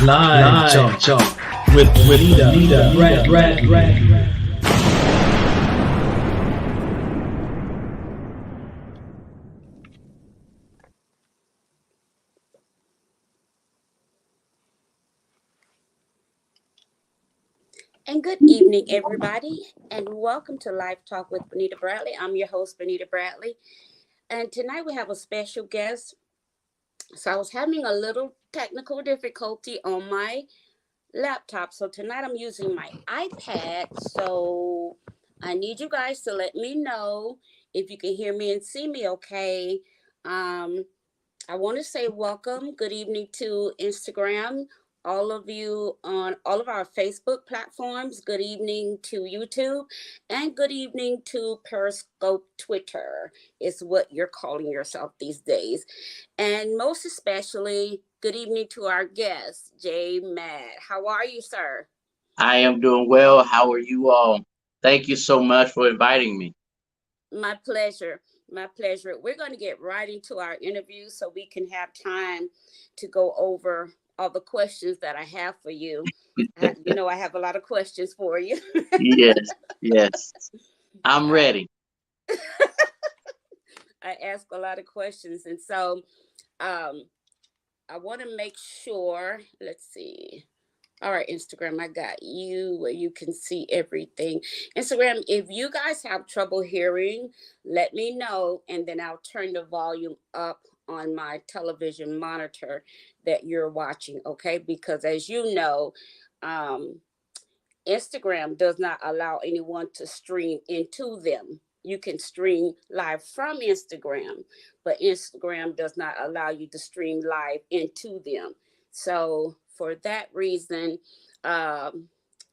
Live talk with Nita Brad. And good evening, everybody, and welcome to Live Talk with Benita Bradley. I'm your host, Benita Bradley, and tonight we have a special guest. So I was having a little technical difficulty on my laptop, so tonight I'm using my iPad. So I need you guys to let me know if you can hear me and see me okay. Um, I want to say welcome, good evening to Instagram, all of you on all of our Facebook platforms. Good evening to YouTube, and good evening to Periscope Twitter, is what you're calling yourself these days. And most especially, good evening to our guest, JayMad. How are you, sir? I am doing well. How are you all? Thank you so much for inviting me. My pleasure. My pleasure. We're going to get right into our interview so we can have time to go over all the questions that I have for you. I have a lot of questions for you. Yes, yes. I'm I, ready. I ask a lot of questions. And so um, I want to make sure, let's see. All right, Instagram, I got you where you can see everything. Instagram, if you guys have trouble hearing, let me know, and then I'll turn the volume up on my television monitor that you're watching, okay? Because as you know, um, Instagram does not allow anyone to stream into them. You can stream live from Instagram, but Instagram does not allow you to stream live into them. So, for that reason, um,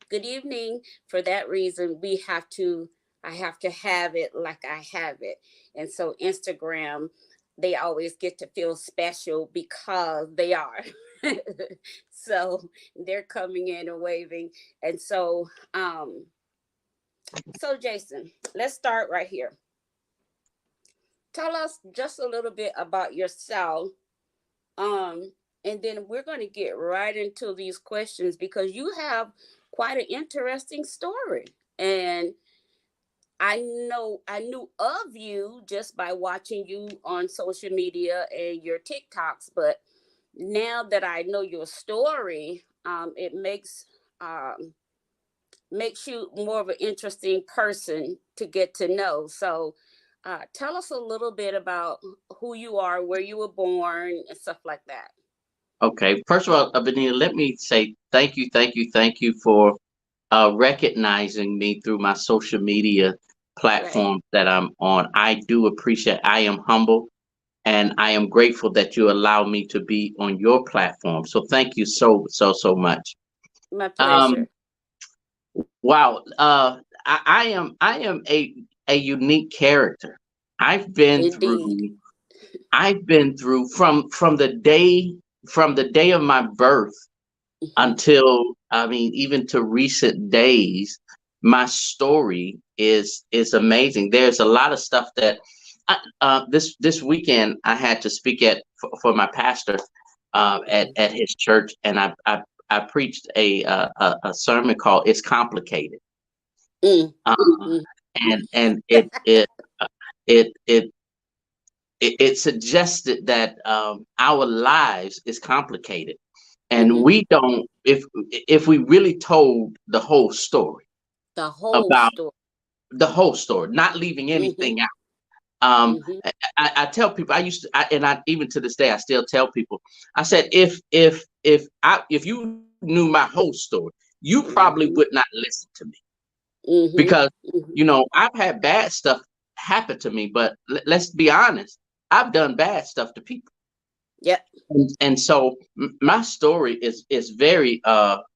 good evening. For that reason, I have to have it like I have it. And so, Instagram, they always get to feel special because they are. So, they're coming in and waving. And so Jason, let's start right here. Tell us just a little bit about yourself. Um, and then we're going to get right into these questions because you have quite an interesting story. And I knew of you just by watching you on social media and your TikToks, but now that I know your story, it makes you more of an interesting person to get to know. So, tell us a little bit about who you are, where you were born, and stuff like that. Okay. First of all, Benita, let me say thank you for recognizing me through my social media Right. platforms that I'm on. I do appreciate. I am humble, and I am grateful that you allow me to be on your platform. So thank you so much. My Um, pleasure. wow. I am a unique character. I've been Indeed. through I've been through from the day of my birth Hmm. until, I mean, even to recent days. My story is amazing. There's a lot of stuff that this weekend I had to speak for my pastor at his church, and I preached a sermon called "It's Complicated," Mm, uh, mm, mm. and it it suggested that our lives is complicated, and Hmm. we don't, if we really told the whole story The whole about story. the whole story, not leaving Hmm. anything out. um Hmm. I tell people, and I, even to this day, I still tell people, I said, if you knew my whole story, you probably would Hmm. not listen to me, Hmm. because Hmm. I've had bad stuff happen to me, but let's be honest, I've done bad stuff to people. Yep. And so my story is very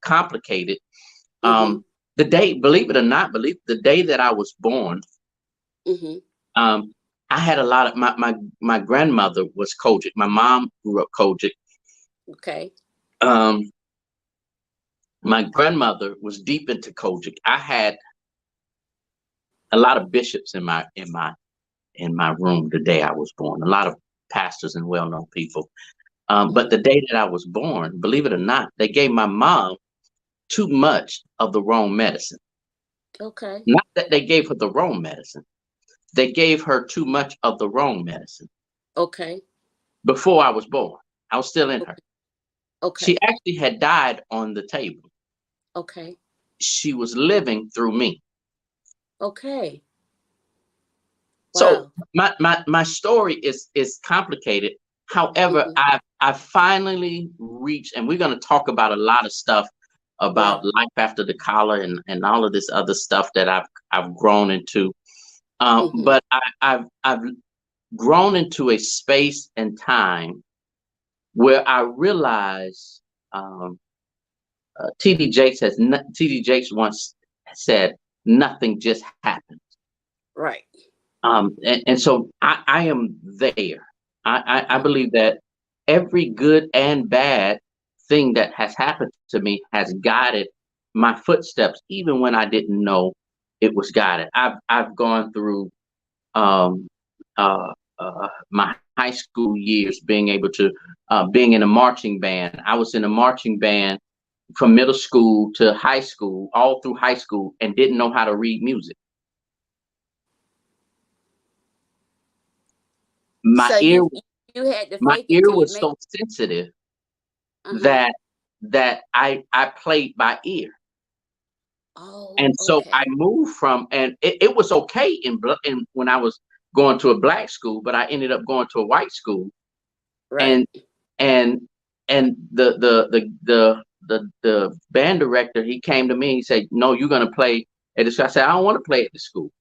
complicated. Hmm. um the day, believe it or not, believe the day that I was born, Hmm. um I had a lot of my grandmother was Kojic. My mom grew up Kojic. Okay. um my grandmother was deep into Kojic. I had a lot of bishops in my room the day I was born, a lot of pastors and well-known people. But the day that I was born, believe it or not, they gave my mom too much of the wrong medicine. Okay. Not that they gave her the wrong medicine. They gave her too much of the wrong medicine Okay. before I was born. I was still in her. She Okay. actually had died on the table. Okay. She was living through me. Okay. So Wow. my story is complicated. However, Hmm. I finally reached, and we're going to talk about a lot of stuff Yeah. about life after the collar and all of this other stuff that I've grown into. Hmm. But I've grown into a space and time where I realize TD Jakes once said, "Nothing just happened." Right. And so I am there. I Mhm. believe that every good and bad thing that has happened to me has guided my footsteps, even when I didn't know it was guided. I've gone through um, my high school years being able to being in a marching band. I was in a marching band from middle school to high school, all through high school, and didn't know how to read music. My So ear you had to my fake it ear till you was make. so sensitive Uh-huh. that I played by ear. Oh, And so I okay. moved from, and it was okay in when I was going to a black school, but I ended up going to a white school, Right. and and and the band director, he came to me, he said, "No, you're gonna play at this." I said, "I don't want to play at the school."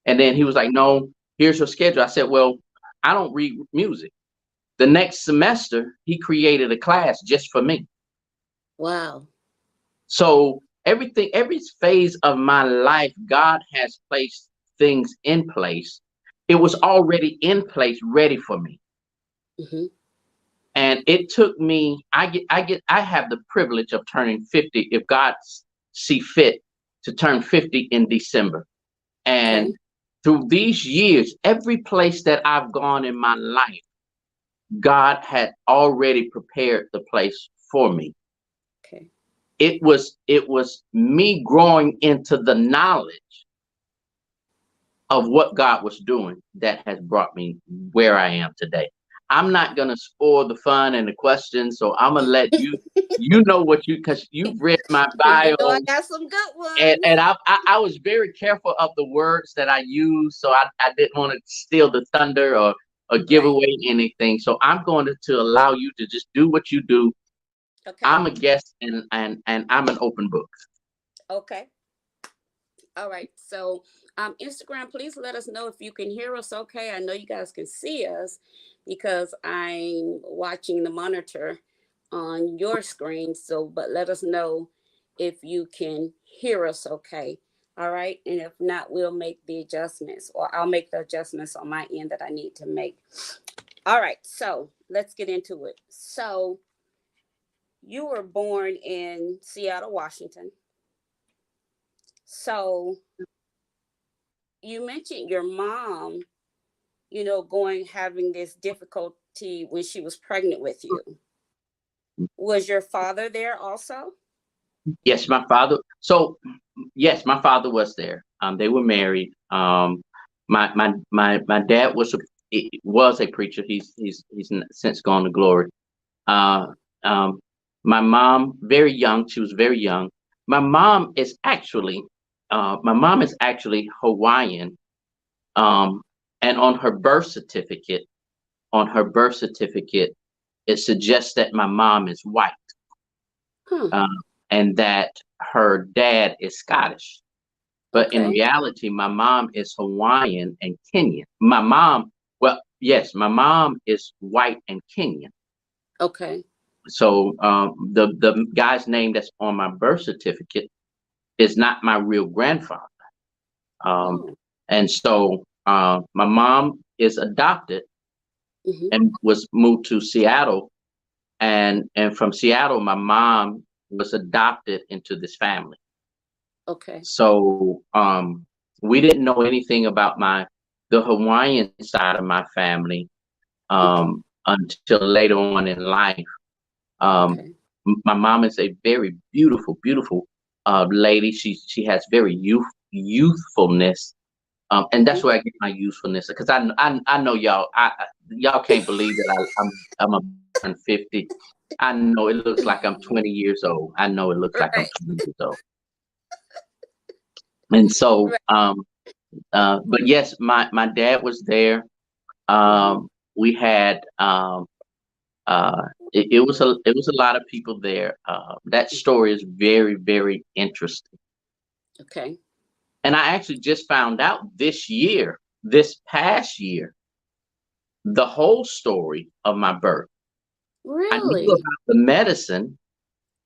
And then he was Hmm. like, "No, here's your schedule." I said, "Well, I don't read music." The next semester, he created a class just for me. Wow. So every phase of my life, God has placed things in place. It was already in place, ready for me. Hmm. And it took me, I have the privilege of turning 50 if God see fit to turn 50 in December. And Okay. through these years, every place that I've gone in my life, God had already prepared the place for me. Okay. It was me growing into the knowledge of what God was doing that has brought me where I am today. I'm not gonna spoil the fun and the questions, so I'm gonna let you know what you, because you've read my You know I bio, got some good and ones. I was very careful of the words that I use, so I didn't want to steal the thunder or give Right. away anything. So I'm going to allow you to just do what you do. Okay. I'm a guest, and I'm an open book. Okay. All right. So, Instagram, please let us know if you can hear us okay. I know you guys can see us because I'm watching the monitor on your screen. So, but let us know if you can hear us okay. All right. And if not, we'll make the adjustments, or I'll make the adjustments on my end that I need to make. All right. So, let's get into it. So, you were born in Seattle, Washington. So, you mentioned your mom, going having this difficulty when she was pregnant with you. Was your father there also? Yes, my father. So yes, my father was there. They were married. My dad was a preacher. He's since gone to glory. Uh, um, my mom, very young. She was very young. My mom is actually, Hawaiian. Um, and on her birth certificate, it suggests that my mom is white, Huh. uh, and that her dad is Scottish. But in Okay. reality, my mom is Hawaiian and Kenyan. My mom, well, yes, my mom is white and Kenyan. Okay. So the guy's name that's on my birth certificate is not my real grandfather. Um, Oh. and so my mom is adopted Hmm. and was moved to Seattle, and from Seattle, my mom was adopted into this family. Okay. So we didn't know anything about the Hawaiian side of my family Hmm. until later on in life. Um, Okay. my mom is a very beautiful, beautiful lady. She has very youthfulness, and that's Mm-hmm. where I get my youthfulness, because I know y'all. Y'all can't believe that I'm a 50. I know it looks like I'm 20 years old. I know it looks like I'm Right. 20 years old. And so, Right. but yes, my dad was there. Mm-hmm. We had it was a lot of people there. That story is very, very interesting. Okay. And I actually just found out this past year, the whole story of my birth. I knew Really? about the medicine.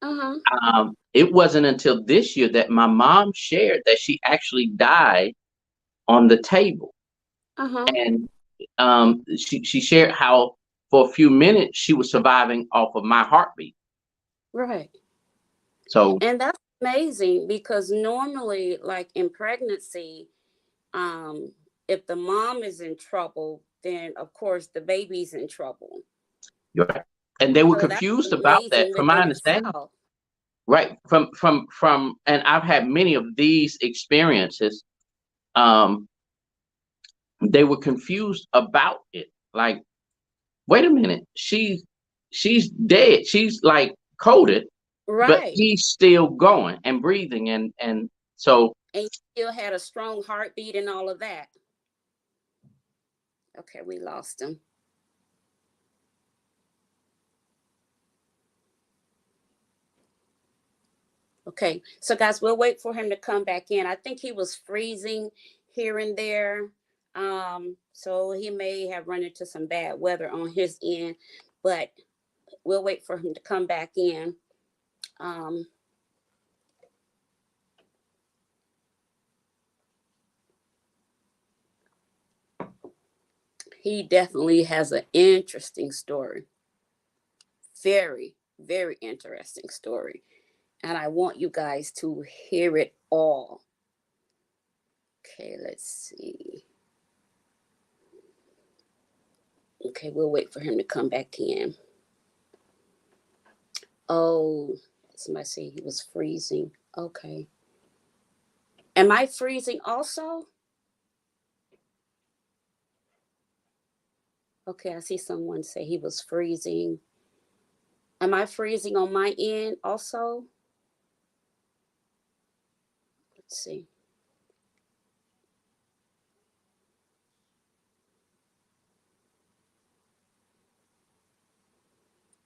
Uh-huh. It wasn't until this year that my mom shared that she actually died on the table. Uh-huh. And she shared how for a few minutes she was surviving off of my heartbeat. Right. So And that's amazing because normally, like in pregnancy, um, if the mom is in trouble, then of course the baby's in trouble. you're right. And they were So that's confused about that, amazing from my within understanding. itself. Right. From and I've had many of these experiences. Um, they were confused about it. Like, wait a minute, she's dead. She's like coded, but Right. he's still going and breathing, and so And you still had a strong heartbeat and all of that. Okay, we lost him. Okay, so guys, we'll wait for him to come back in. I think he was freezing here and there. So he may have run into some bad weather on his end, but we'll wait for him to come back in. Um, he definitely has an interesting story. Very, very interesting story. And I want you guys to hear it all. Okay, let's see. Okay, we'll wait for him to come back in. Oh, somebody say he was freezing. Okay. Am I freezing also? Okay, I see someone say he was freezing. Am I freezing on my end also? Let's see.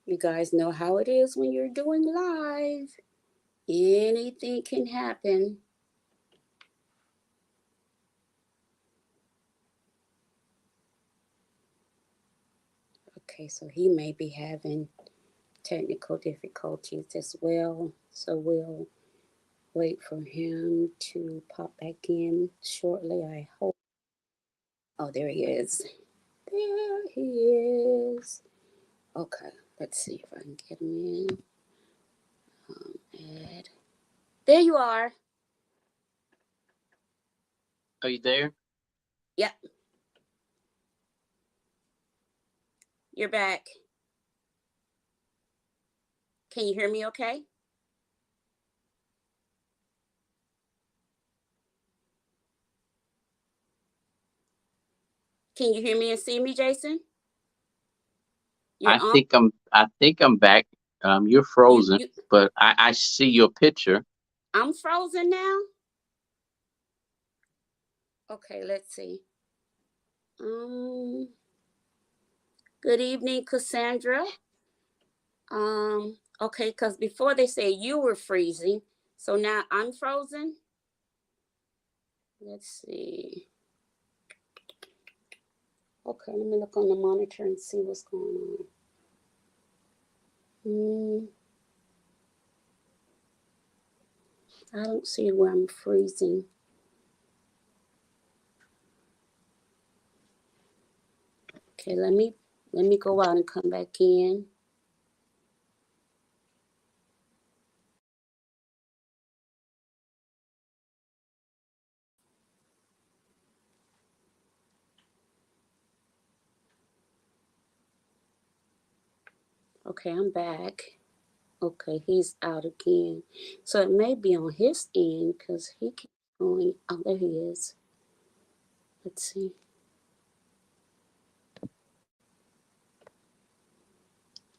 You guys know how it is when you're doing live. Anything can happen. Okay, so he may be having technical difficulties as well. So we'll wait for him to pop back in shortly, I hope. Oh, there he is. There he is. Okay, let's see if I can get him in. Add. There you are. are you there? Yep, you're back. Can you hear me okay? Can you hear me and see me, Jason? You're on. I think I'm back. You're You, frozen, you, but I see your picture. I'm frozen now. Okay, let's see. Um, Good evening, Cassandra. Okay, because before they say you were freezing, so now I'm frozen. Let's see. Okay, let me look on the monitor and see what's going on. I don't see where I'm freezing. Okay, let me go out and come back in. Okay, I'm back. Okay, he's out again. So it may be on his end because he keeps going. Oh, there he is. Let's see.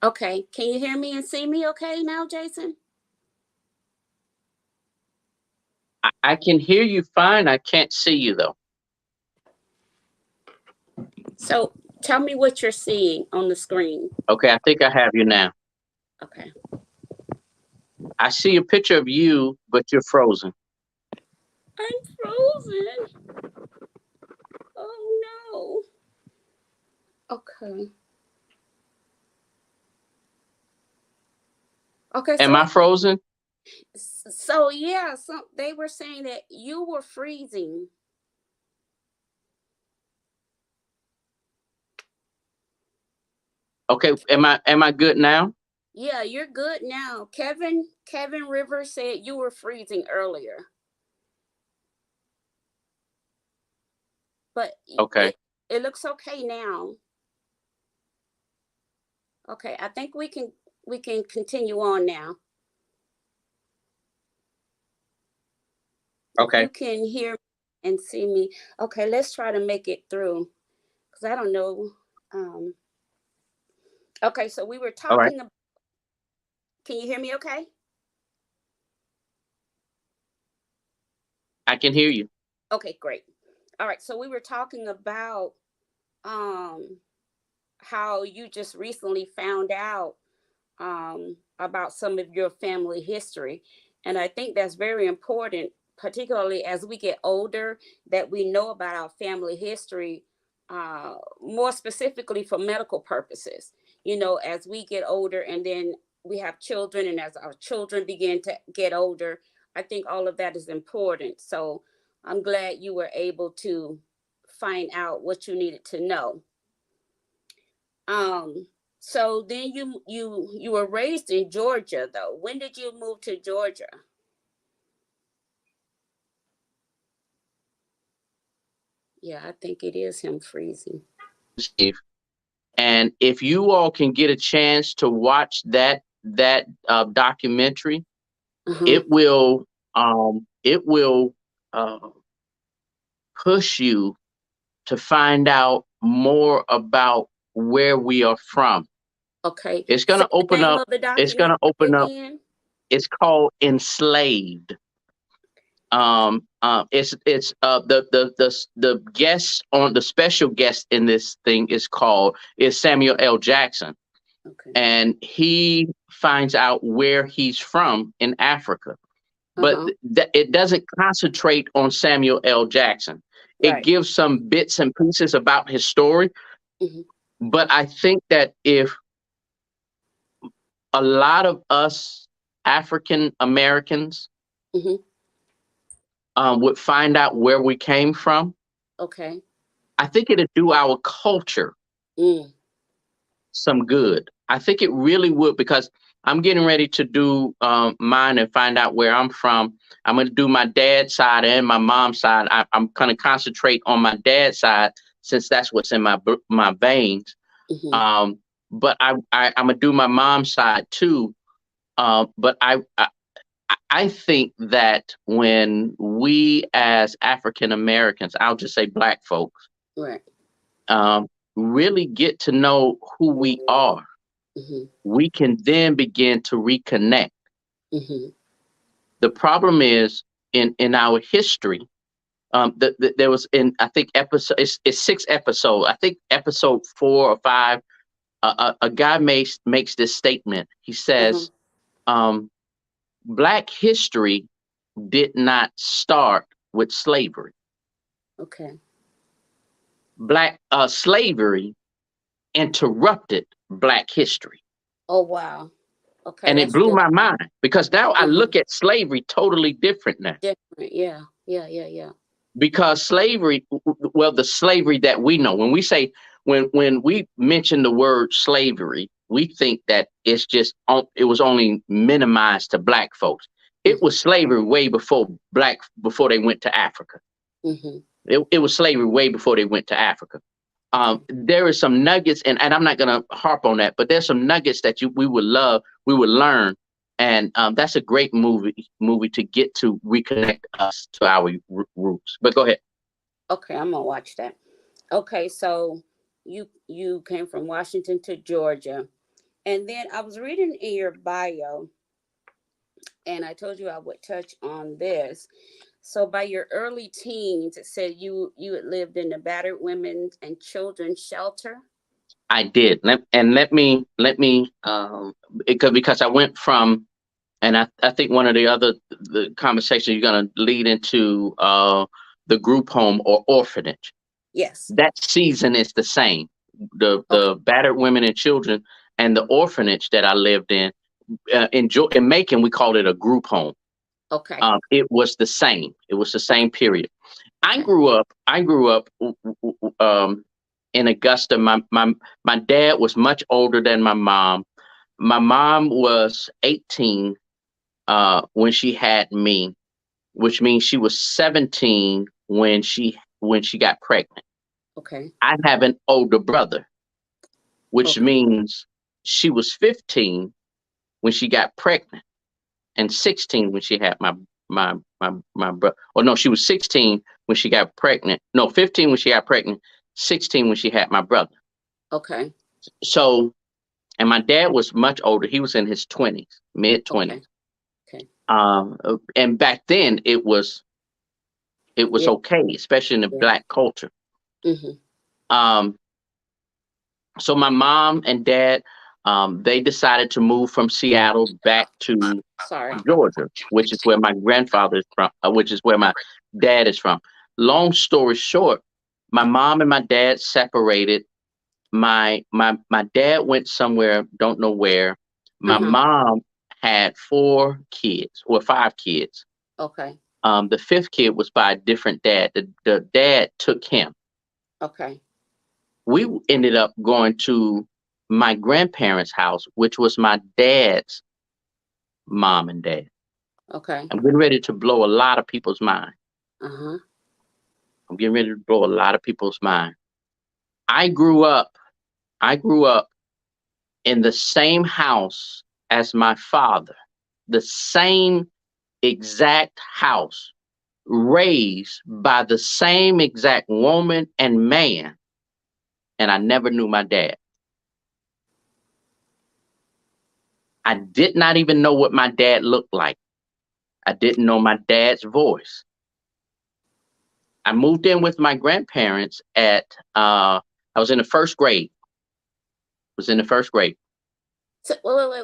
Okay, can you hear me and see me okay now, Jason? I can hear you fine. I can't see you though. So tell me what you're seeing on the screen. Okay, I think I have you now. Okay. I see a picture of you, but you're frozen. I'm frozen. Oh no. Okay. Okay, Am so I frozen? yeah, so they were saying that you were freezing. Okay, am I good now? Yeah, you're good now. Kevin Rivers said you were freezing earlier. But Okay. it looks okay now. Okay, I think we can continue on now. If Okay. you can hear and see me. Okay, let's try to make it through because I don't know. Um, okay, so we were All right. talking. Can you hear me? Okay. I can hear you. Okay, great. All right, so we were talking about um, how you just recently found out about some of your family history. And I think that's very important, particularly as we get older, that we know about our family history, more specifically for medical purposes. As we get older and then we have children, and as our children begin to get older, I think all of that is important. So I'm glad you were able to find out what you needed to know. Um, so then you were raised in Georgia though. When did you move to Georgia? Yeah, I think it is him freezing. Steve. And if you all can get a chance to watch that documentary, Uh-huh. it will uh, push you to find out more about where we are from. Okay. It's Say gonna the open name up. of the It's documentary gonna open up. again. It's called Enslaved. It's the guest on the special guest in this thing is Samuel L. Jackson, Okay. and he finds out where he's from in Africa. But Uh-huh. it doesn't concentrate on Samuel L. Jackson. It Right. gives some bits and pieces about his story. Mm-hmm. But I think that if a lot of us African Americans Mm-hmm. would find out where we came from, Okay. I think it'd do our culture Mm. some good. I think it really would, because I'm getting ready to do mine and find out where I'm from. I'm going to do my dad's side and my mom's side. I'm going to concentrate on my dad's side since that's what's in my veins. Mm-hmm. But I'm going to do my mom's side too. But I think that when we as African Americans, I'll just say Black folks, Right. um, really get to know who we are, Mm-hmm. we can then begin to reconnect. Mm-hmm. The problem is in our history. There was in I think episode it's 6 episodes. I think episode 4 or 5. A guy makes this statement. He Uh-huh. says, "Black history did not start with slavery. Okay. Black slavery interrupted Black history." Oh wow. Okay, And it that's blew good. my mind because now I Uh-huh. look at slavery totally different now. Different. Yeah. Yeah. Yeah. Yeah. Because slavery, well, the slavery that we know, when we mention the word slavery, we think that it was only minimized to Black folks. It Mm-hmm. was slavery way before they went to Africa. Mm-hmm. It was slavery way before they went to Africa. There is some nuggets, and I'm not gonna harp on that, but there's some nuggets that we would love, we would learn, and that's a great movie to get to reconnect us to our roots. But go ahead. Okay, I'm gonna watch that. Okay, so you came from Washington to Georgia, and then I was reading in your bio, and I told you I would touch on this. So by your early teens, it said you had lived in the battered women and children's shelter. I did. Let me because I went from, and I think one of the conversations you're gonna lead into the group home or orphanage. Yes. That season is the same. The battered women and children and the orphanage that I lived in Macon, we called it a group home. Okay. It was the same. It was the same period. Okay. I grew up in Augusta. My dad was much older than my mom. My mom was 18 when she had me, which means she was 17 when she got pregnant. Okay. I have an older brother, which Okay. means she was 15 when she got pregnant, and 16 when she had my brother. Or no, she was 16 when she got pregnant. No, 15 when she got pregnant. 16 when she had my brother. Okay. So, and my dad was much older. He was in his 20s, mid 20s. Okay. And back then it was Yeah. okay, especially in the Yeah. Black culture. Mm-hmm. So my mom and dad, they decided to move from Seattle back to Sorry. Georgia, which is where my grandfather is from, which is where my dad is from. Long story short, my mom and my dad separated. My dad went somewhere, don't know where. My Uh-huh. mom had 4 kids or 5 kids. Okay. The 5th kid was by a different dad. The dad took him. Okay. We ended up going to my grandparents' house, which was my dad's mom and dad. Okay. I'm getting ready to blow a lot of people's mind. Uh-huh. I'm getting ready to blow a lot of people's mind. I grew up in the same house as my father, the same exact house, raised by the same exact woman and man, and I never knew my dad. I did not even know what my dad looked like. I didn't know my dad's voice. I moved in with my grandparents at I was in the first grade. Was in the first grade. So,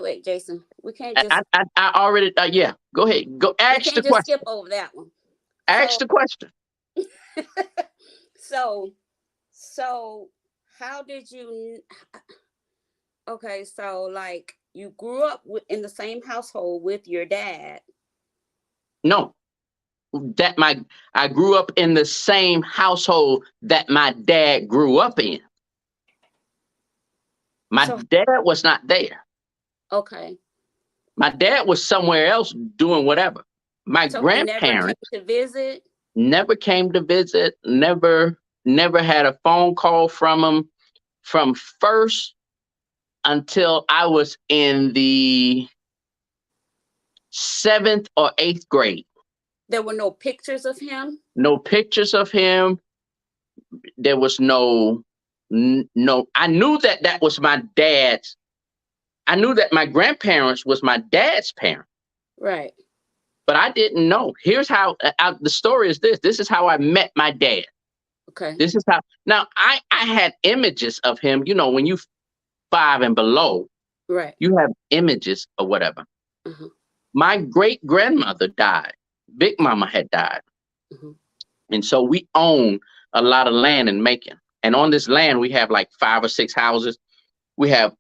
wait, Jason. We can't just I already yeah. Go ahead. Go we ask the can't just question. skip over that one. Ask So the question. so how did you? Okay, so like you grew up in the same household with your dad. No, I grew up in the same household that my dad grew up in. My dad was not there. Okay. My dad was somewhere else doing whatever. My So he never came grandparents to visit? never came to visit, never had a phone call from him from first until I was in the 7th or 8th grade. There were no pictures of him? No pictures of him. There was no, I knew that was my dad's. I knew that my grandparents was my dad's parent. Right. But I didn't know. Here's how the story is this. This is how I met my dad. Okay. This is how. Now, I had images of him. You know, when you 5 and below, right, you have images or whatever. Uh-huh. My great grandmother died. Big Mama had died. Uh-huh. And so we own a lot of land in Macon. And on this land, we have like 5 or 6 houses. We have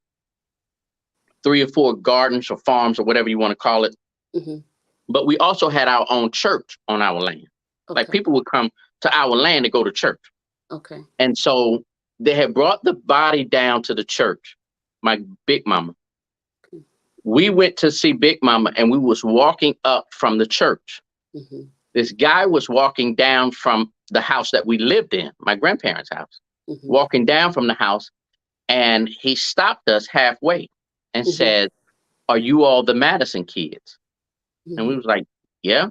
3 or 4 gardens or farms or whatever you want to call it. Mm-hmm. But we also had our own church on our land. Okay. Like people would come to our land to go to church. Okay. And so they had brought the body down to the church, my Big Mama. Okay. We went to see Big Mama and we was walking up from the church. Mm-hmm. This guy was walking down from the house that we lived in, my grandparents' house. Mm-hmm. walking down from the house, and he stopped us halfway and Mm-hmm. said, "Are you all the Madison kids?" And we Mm-hmm. was like, "Yeah."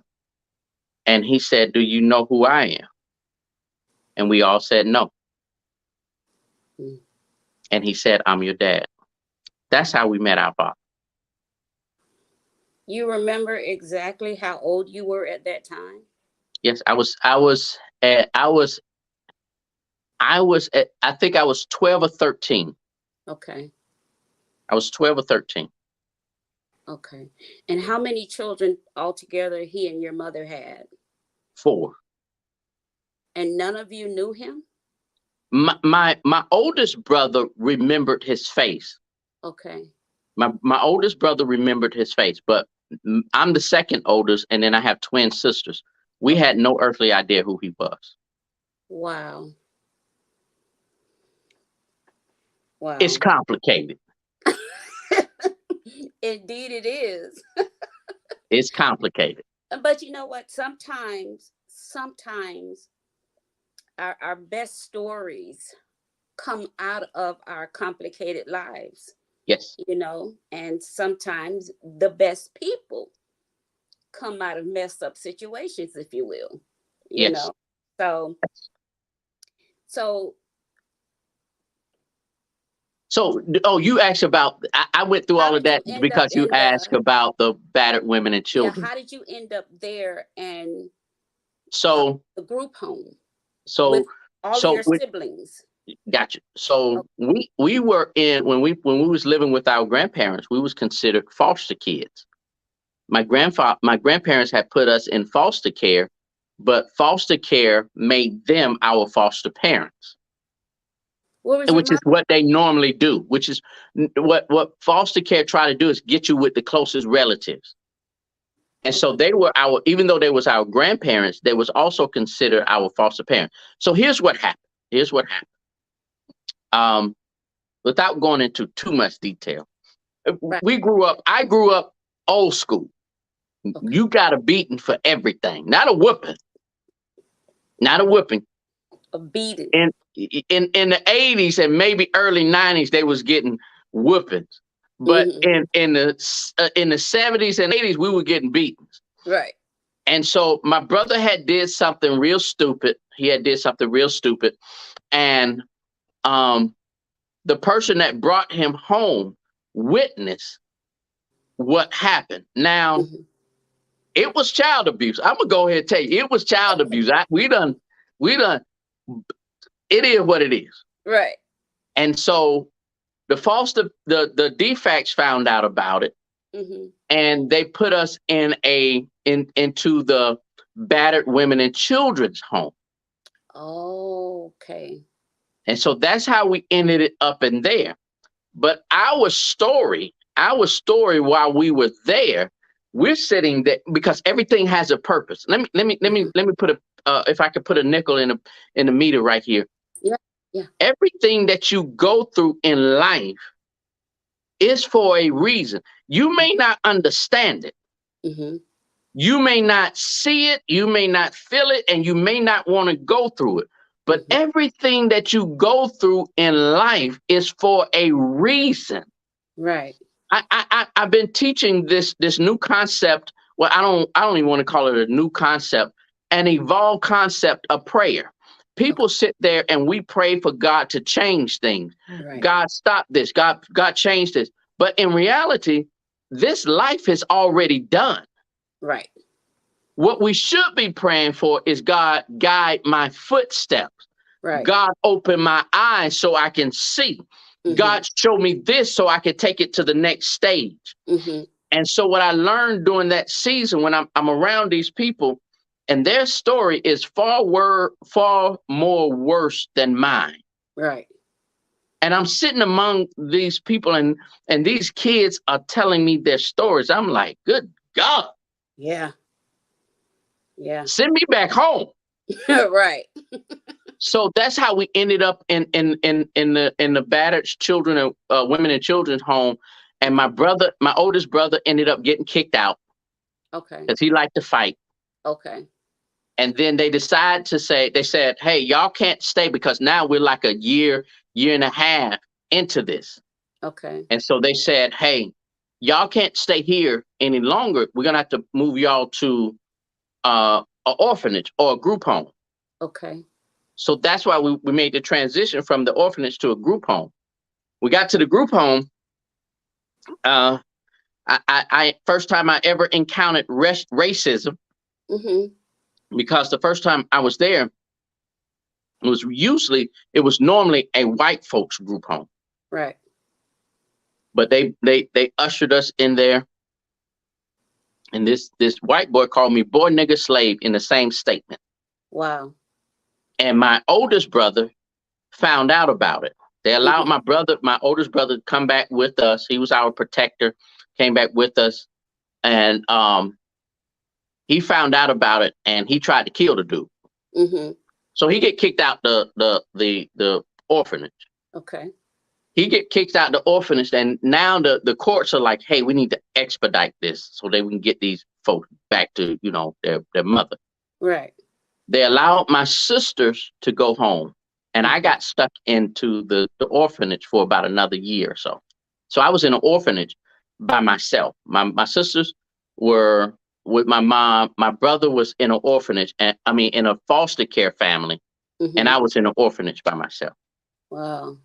And he said, "Do you know who I am?" And we all said no. Mm-hmm. And he said, "I'm your dad." That's how we met our father. You remember exactly how old you were at that time? Yes, I think I was 12 or 13. Okay. I was 12 or 13. Okay. And how many children altogether he and your mother had? 4. And none of you knew him? My oldest brother remembered his face. Okay. My oldest brother remembered his face, but I'm the second oldest, and then I have twin sisters. We Okay. had no earthly idea who he was. Wow. It's Wow. complicated. Indeed it is. It's complicated. But you know what? Sometimes our best stories come out of our complicated lives, Yes, and sometimes the best people come out of messed up situations, if you will, you yes. know. So, so So, oh, you asked about. I went through how all of did that you end up because you in asked the, about the battered women and yeah, children. how did you end up there and So, the group home with so, all of so, your siblings? gotcha. So we were in when we was living with our grandparents. We was considered foster kids. My grandparents had put us in foster care, but foster care made them our foster parents, Where was and your which is mother? what they normally do. Which is what foster care try to do is get you with the closest relatives. And so Okay. they were even though they was our grandparents, they was also considered our foster parents. So here's what happened. Here's what happened. Um, Without going into too much detail, Right. I grew up old school. Okay. You got a beating for everything, not a whooping, not a whooping. A beating. In the 80s and maybe early 90s, they was getting whoopings. But Hmm. in the 70s and 80s, we were getting beatings. Right. And so my brother had did something real stupid. He had did something real stupid. And um, the person that brought him home witnessed what happened. Now, Hmm. it was child abuse. I'm gonna go ahead and tell you, it was child abuse. We done. It is what it is. Right. And so the defects found out about it, Hmm. and they put us into the battered women and children's home. Okay. And so that's how we ended it up in there. But our story while we were there, we're sitting there because everything has a purpose. Let me put a if I could put a nickel in the meter right here. Yeah. Yeah. Everything that you go through in life is for a reason. You may not understand it. Hmm. You may not see it, you may not feel it, and you may not want to go through it. But Hmm. everything that you go through in life is for a reason. Right. I've been teaching this new concept. Well, I don't even want to call it a new concept, an evolved concept of prayer. Okay. People sit there and we pray for God to change things. Right. God stop this. God change this. But in reality, this life is already done. Right. What we should be praying for is God guide my footsteps. Right. God open my eyes so I can see. Hmm. God show me this so I can take it to the next stage. Hmm. And so what I learned during that season when I'm around these people and their story is far more worse than mine. Right. And I'm sitting among these people and these kids are telling me their stories. I'm like, good God, Yeah. Yeah. send me back home. Right. So that's how we ended up in the battered children and women and children's home. And Okay. my oldest brother, ended up getting kicked out Okay. because he liked to fight. Okay. And then they said, hey, y'all can't stay because now we're like a year and a half into this. Okay. And so they said, hey, y'all can't stay here any longer. We're going to have to move y'all to an orphanage or a group home. Okay. So that's why we made the transition from the orphanage to a group home. We got to the group home. I first time I ever encountered racism, because the first time I was there, it was normally a white folks group home. Right. But they ushered us in there, and this white boy called me boy, nigga, slave in the same statement. Wow. And my oldest brother found out about it. They allowed my oldest brother, to come back with us. He was our protector, came back with us, and he found out about it, and he tried to kill the dude. So he get kicked out the orphanage. Okay. He get kicked out the orphanage, and now the courts are like, hey, we need to expedite this so they can get these folks back to their mother. Right. They allowed my sisters to go home, and I got stuck into the orphanage for about another year or so. So I was in an orphanage by myself. My sisters were with my mom. My brother was in an orphanage, in a foster care family, and I was in an orphanage by myself. Wow.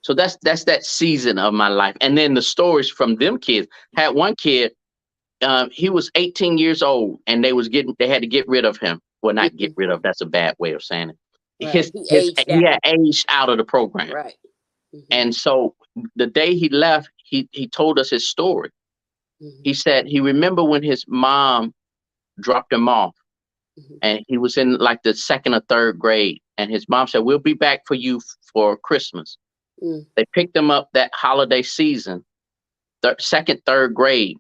So that's that season of my life. And then the stories from them kids. Had one kid, he was 18 years old, and they had to get rid of him. Well, not get rid of, that's a bad way of saying it. Right. He had aged out of the program. Right. And so the day he left, he told us his story. He said he remembered when his mom dropped him off, and he was in like the 2nd or 3rd grade, and his mom said, we'll be back for you for Christmas. They picked him up that holiday season, 2nd, 3rd grade.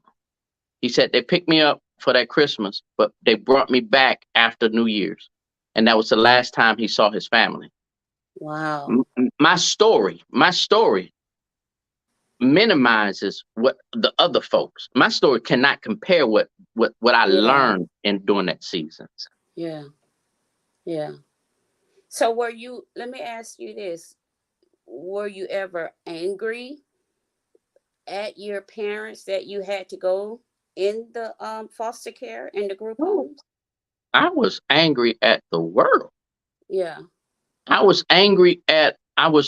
He said they picked me up for that Christmas, but they brought me back after New Year's. And that was the last time he saw his family. Wow. My story minimizes what the other folks. My story cannot compare what I learned during that season. Yeah. Yeah. So let me ask you this. Were you ever angry at your parents that you had to go in the foster care and the group homes? I was angry at the world. Yeah. I was angry at my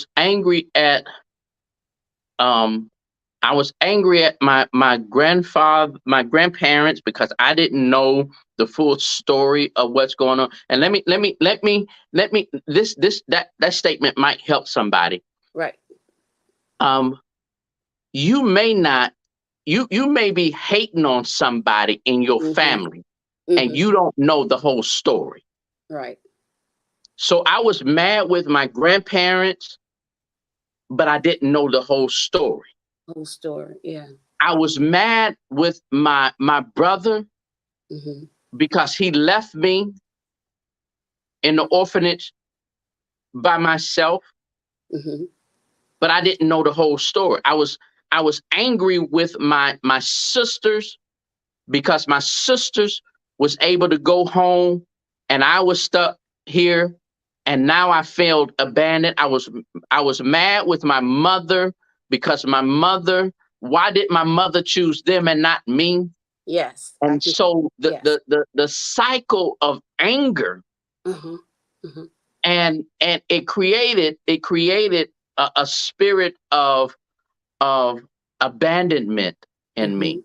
grandparents, because I didn't know the full story of what's going on. And that statement might help somebody. Right. You may be hating on somebody in your family, and you don't know the whole story. Right. So I was mad with my grandparents, but I didn't know the whole story. Whole story. Yeah. I was mad with my brother because he left me in the orphanage by myself, but I didn't know the whole story. I was angry with my sisters because my sisters was able to go home and I was stuck here, and now I felt abandoned. I was mad with my mother because why did my mother choose them and not me? Yes. And so the cycle of anger, and it created a spirit of abandonment in me.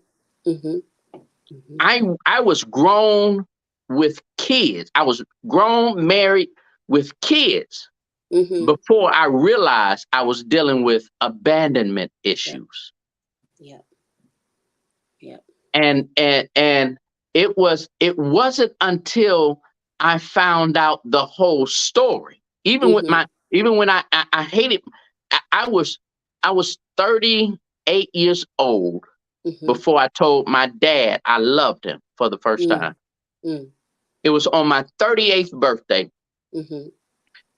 I was grown with kids. I was grown, married with kids before I realized I was dealing with abandonment issues. Yeah. Yeah. And it wasn't until I found out the whole story. Even when I hated, I was 38 years old before I told my dad I loved him for the first time. It was on my 38th birthday,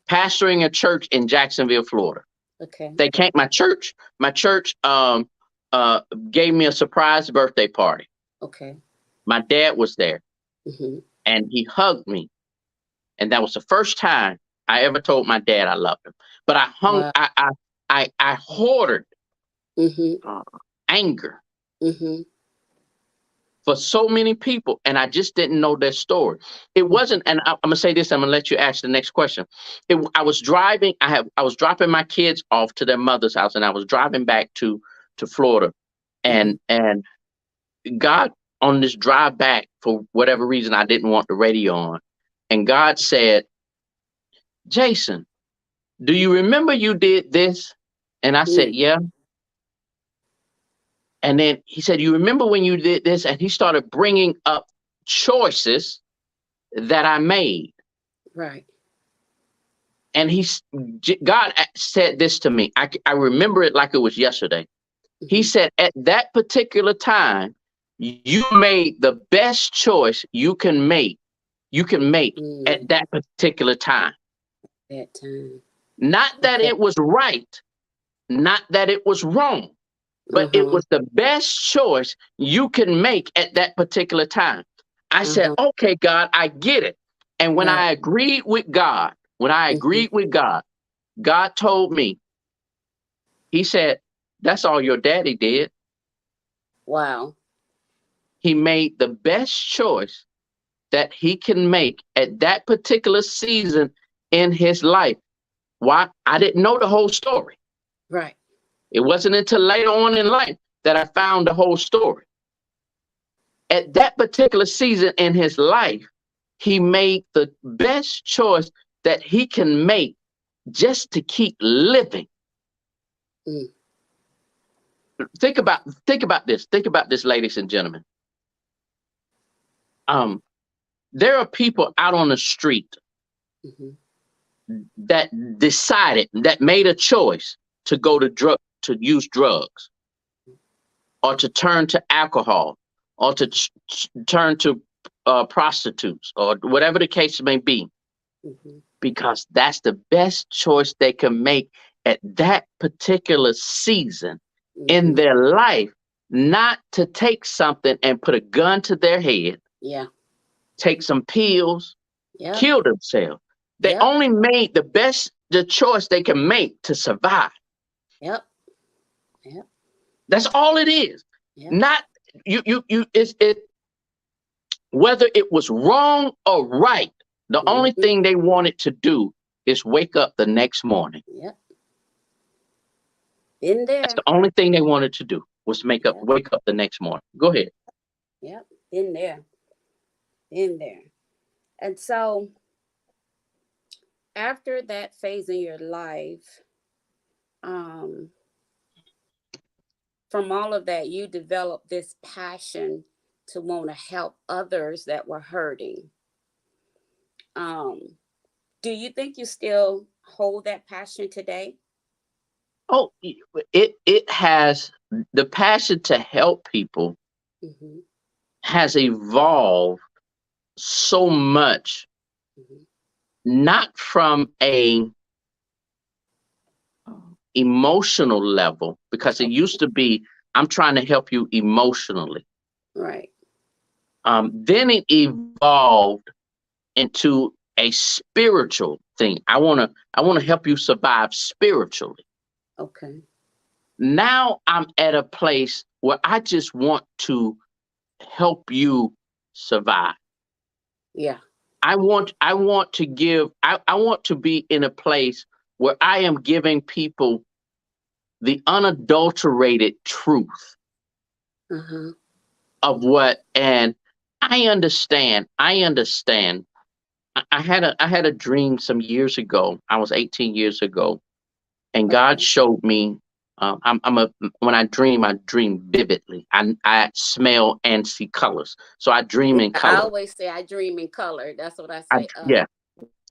pastoring a church in Jacksonville, Florida. Okay. They came, my church gave me a surprise birthday party. Okay. My dad was there. and he hugged me. And that was the first time I ever told my dad I loved him. But Wow. I hoarded Mhm. uh, anger Mhm. for so many people, and I just didn't know their story. It wasn't, and I'm gonna say this. I'm gonna let you ask the next question. I was driving. I was dropping my kids off to their mother's house, and I was driving back to Florida, Mhm. and God, on this drive back, for whatever reason, I didn't want the radio on, and God said, "Jason, do you remember you did this?" And I said, Mm. "Yeah." And then he said, "You remember when you did this?" And he started bringing up choices that I made. Right. And God said this to me. I remember it like it was yesterday. He Mhm. said, at that particular time, you made the best choice you can make at Mm. that particular time. That time. Not that Okay. it was right, not that it was wrong, but it Uh-huh. was the best choice you can make at that particular time. I said, Uh-huh. okay, God, I get it. And Right. when I Mhm. agreed with God, God told me, he said, that's all your daddy did. Wow. He made the best choice that he can make at that particular season in his life. Why? I didn't know the whole story. Right. It wasn't until later on in life that I found the whole story. At that particular season in his life, he made the best choice that he can make just to keep living. Mm. Think about this. Think about this, ladies and gentlemen. Um, there are people out on the street Mhm. that that made a choice to go to use drugs, or to turn to alcohol, or to turn to prostitutes, or whatever the case may be, Mhm. because that's the best choice they can make at that particular season in Mhm. their life, not to take something and put a gun to their head, Yeah. take some pills, Yep. kill themselves. They Yep. only made the choice they can make to survive. Yep. Yep. That's all it is. Yep. Not it's it whether it was wrong or right. The only Mhm. thing they wanted to do is wake up the next morning. Yep. Been That's there. the only thing they wanted to do, was Yep. wake up the next morning. Go ahead. Yep. Been there. Been there. And so after that phase in your life, um, from all of that, you developed this passion to want to help others that were hurting. Um, do you think you still hold that passion today? Oh, it has, the passion to help people Hmm. has evolved so much, Hmm. not from a emotional level, because it Okay. used to be, I'm trying to help you emotionally. Right. Then it evolved into a spiritual thing. I want to help you survive spiritually. Okay. Now I'm at a place where I just want to help you survive. Yeah. I want to be in a place where I am giving people the unadulterated truth Uh-huh. of what. And I understand. I had a dream some years ago. I was 18 years ago, and God Okay. showed me. When I dream vividly. I smell and see colors, so I dream Yeah, in I color. always say I dream in color. That's what I say. Yeah,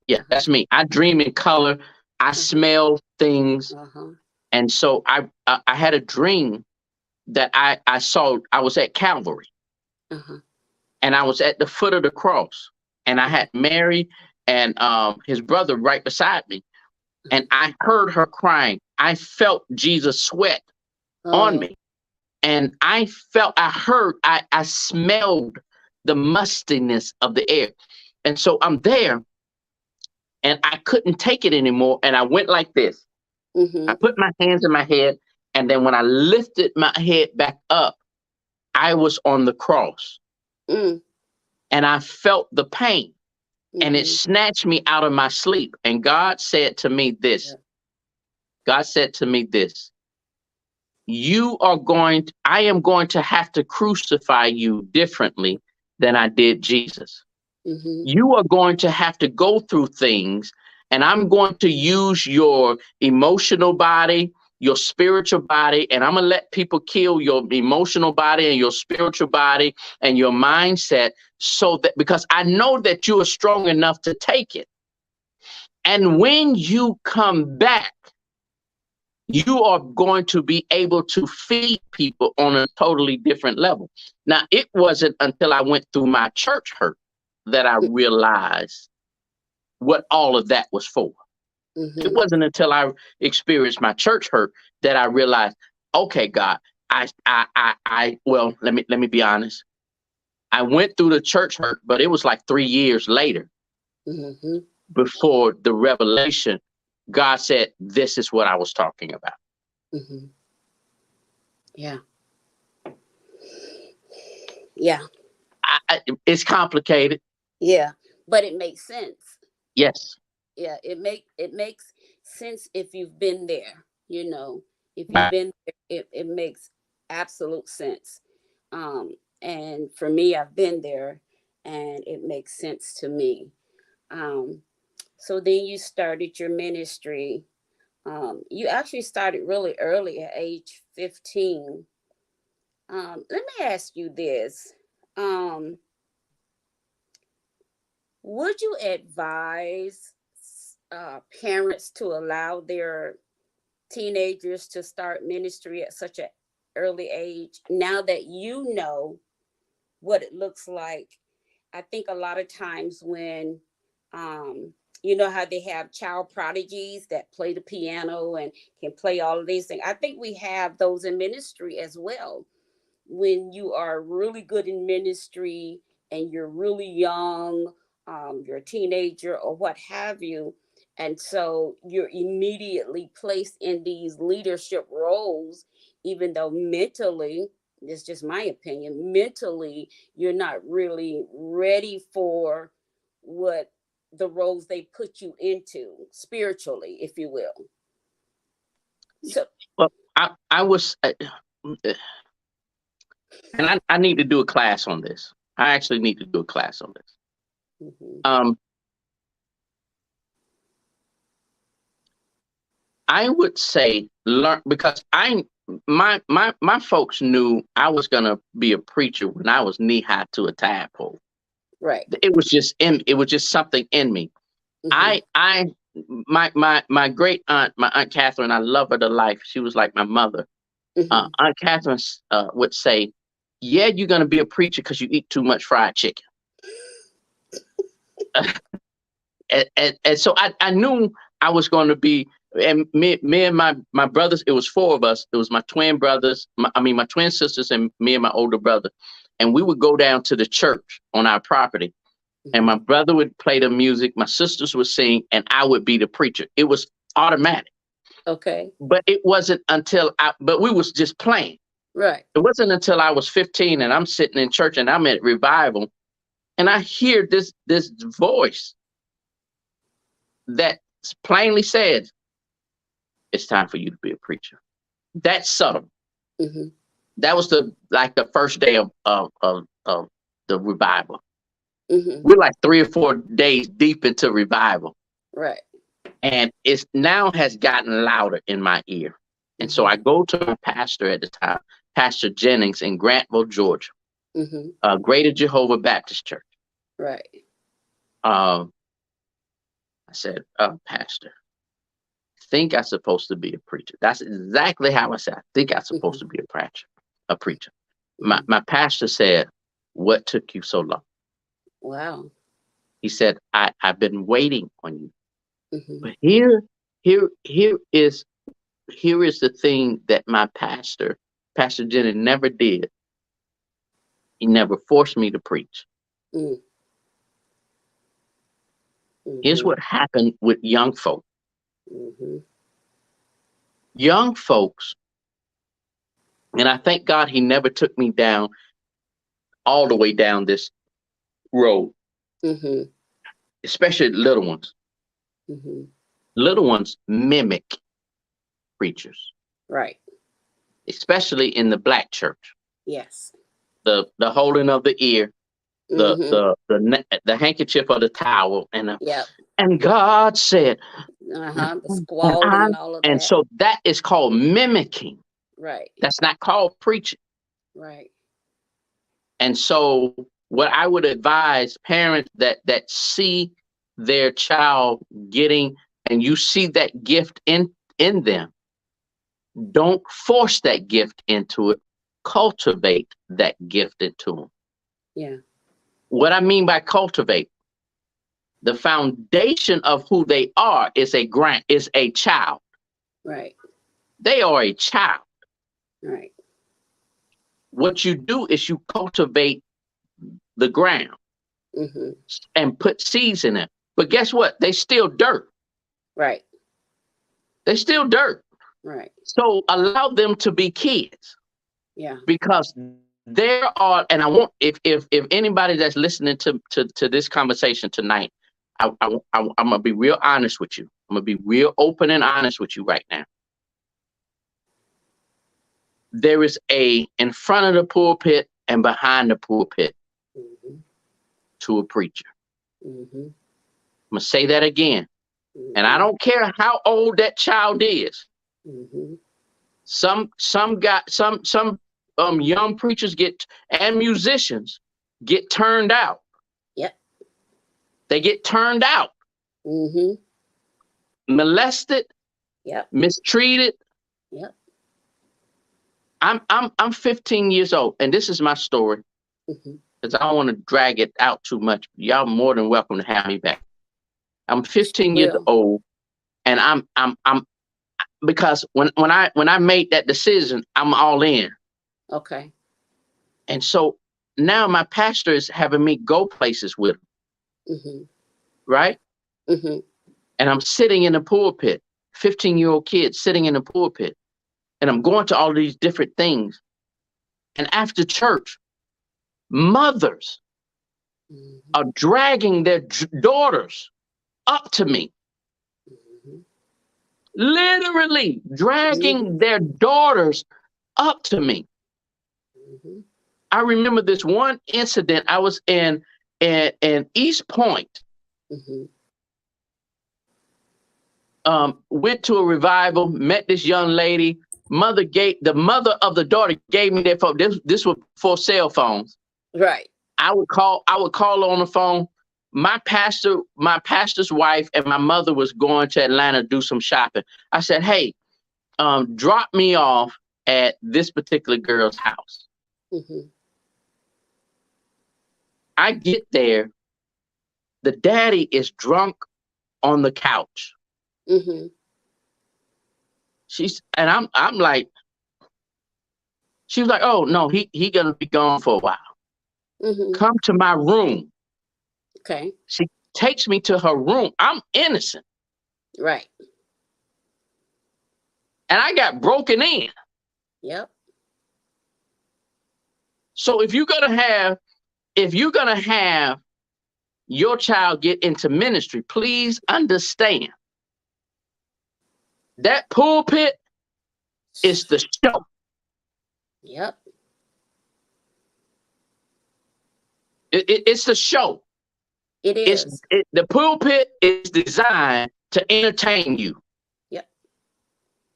yeah, Uh-huh. that's me. I dream in color. I Uh-huh. smell things, Uh-huh. and so I had a dream that I saw. I was at Calvary, Uh-huh. and I was at the foot of the cross, and I Uh-huh. had Mary and his brother right beside me, and Uh-huh. I heard her crying. I felt Jesus sweat on Oh. me, and I smelled the mustiness of the air. And so I'm there and I couldn't take it anymore. And I went like this. Mm-hmm. I put my hands in my head. And then when I lifted my head back up, I was on the cross. Mm. And I felt the pain. And it Mm-hmm. snatched me out of my sleep. And God said to me this. Yeah. God said to me this. I am going to have to crucify you differently than I did Jesus. Mm-hmm. You are going to have to go through things, and I'm going to use your emotional body, your spiritual body, and I'm going to let people kill your emotional body and your spiritual body and your mindset, so that, because I know that you are strong enough to take it. And when you come back, you are going to be able to feed people on a totally different level. Now, it wasn't until I went through my church hurt that I realized what all of that was for. It Mm-hmm. wasn't until I experienced my church hurt that I realized, okay, God, well, let me be honest. I went through the church hurt, but it was like 3 years later Mm-hmm. before the revelation. God said, this is what I was talking about. Mm-hmm. Yeah. Yeah. It's complicated. Yeah. But it makes sense. Yes. Yeah. It makes sense if you've been there, you know. If you've Right. been there, it makes absolute sense. Um, and for me, I've been there and it makes sense to me. Um, so then you started your ministry. You actually started really early at age 15. Let me ask you this. Um, would you advise parents to allow their teenagers to start ministry at such an early age now that you know what it looks like? I think a lot of times when, um, you know how they have child prodigies that play the piano and can play all of these things. I think we have those in ministry as well. When you are really good in ministry and you're really young, you're a teenager or what have you. And so you're immediately placed in these leadership roles, even though mentally, it's just my opinion, mentally, you're not really ready for what the roles they put you into spiritually, if you will. So, Well, I was, and I need to do a class on this. I actually need to do a class on this. mhm, Um, I would say learn, because my folks knew I was gonna be a preacher when I was knee high to a tadpole. right. It was just something in me. Hmm. I my great aunt, my Aunt Catherine, I love her to life. She was like my mother. Hmm. Aunt Catherine would say, "Yeah, you're gonna be a preacher because you eat too much fried chicken." And so I knew I was going to be, and me and my brothers, it was four of us. It was my twin brothers, my twin sisters, and me and my older brother. And we would go down to the church on our property. And my Hmm. brother would play the music, my sisters would sing, and I would be the preacher. It was automatic. Okay. But it wasn't but we was just playing. Right. It wasn't until I was 15 and I'm sitting in church and I'm at revival and I hear this voice that plainly said, it's time for you to be a preacher. That's subtle. Hmm. That was the first day of the revival. Hmm. We're like 3 or 4 days deep into revival. Right. And it's now has gotten louder in my ear. And so Hmm. I go to my pastor at the time, Pastor Jennings in Grantville, Georgia, Hmm. Greater Jehovah Baptist Church. Right. Um, I said, Pastor, think I'm supposed to be a preacher. That's exactly how I said. I think I'm supposed Hmm. to be a preacher. A preacher. My Hmm. my pastor said, "What took you so long?" Wow. He said, "I've been waiting on you." Hmm. But here is the thing that my pastor, Pastor Jenny, never did. He never forced me to preach. Mm. Here's Mhm. what happened with young folk. Mhm. Young folks, and I thank God he never took me down all the way down this road, Mhm. especially little ones. Mhm. Little ones mimic preachers, Right. especially in the black church. Yes. The holding of the ear, Mhm. the handkerchief or the towel, Yep. and God said, The and squalling I and all of and that. so that is called mimicking. Right. That's not called preaching. Right. And so what I would advise parents that see their child getting, and you see that gift in them, don't force that gift into it. Cultivate that gift into them. Yeah. What I mean by cultivate, the foundation of who they are is a child. Right. They are a child. Right. What you do is you cultivate the ground Mhm. and put seeds in it. But guess what? They still dirt. Right. They still dirt. Right. So allow them to be kids, Yeah. because there are, and I want, if anybody that's listening to this conversation tonight, I'm gonna be real honest with you. I'm gonna be real open and honest with you right now. There is a in front of the pulpit and behind the pulpit Mhm. to a preacher. Mhm. I'm gonna say that again. And I Mhm. don't care how old that child is. Mhm. Some young preachers get, and musicians get turned out. Yep. They get turned out, Mhm. molested, Yep. mistreated. Yep. I'm 15 years old, and this is my story Mhm. because I don't want to drag it out too much. Y'all more than welcome to have me back. I'm 15 years Will. old, and I'm because when I made that decision, I'm all in. Okay. And so now my pastor is having me go places with him, Mhm. right? Mhm. And I'm sitting in the pulpit, 15-year-old kid sitting in the pulpit, and I'm going to all these different things. And after church, mothers Mhm. are dragging their daughters up to me, Mhm. literally Mhm. dragging their daughters up to me. Mhm. I remember this one incident. I was in East Point, Mhm. went to a revival, met this young lady. The mother of the daughter gave me their phone. This was before cell phones. Right. I would call on the phone. My pastor's wife and my mother was going to Atlanta to do some shopping. I said, hey, drop me off at this particular girl's house. Mhm. I get there, the daddy is drunk on the couch. Mhm. I'm like, she was like, oh no, he gonna be gone for a while. Mhm. Come to my room. Okay. She takes me to her room. I'm innocent. Right. And I got broken in. Yep. So if you're gonna have your child get into ministry, please understand that pulpit is the show. Yep. It's the show. It is. The pulpit is designed to entertain you. Yep.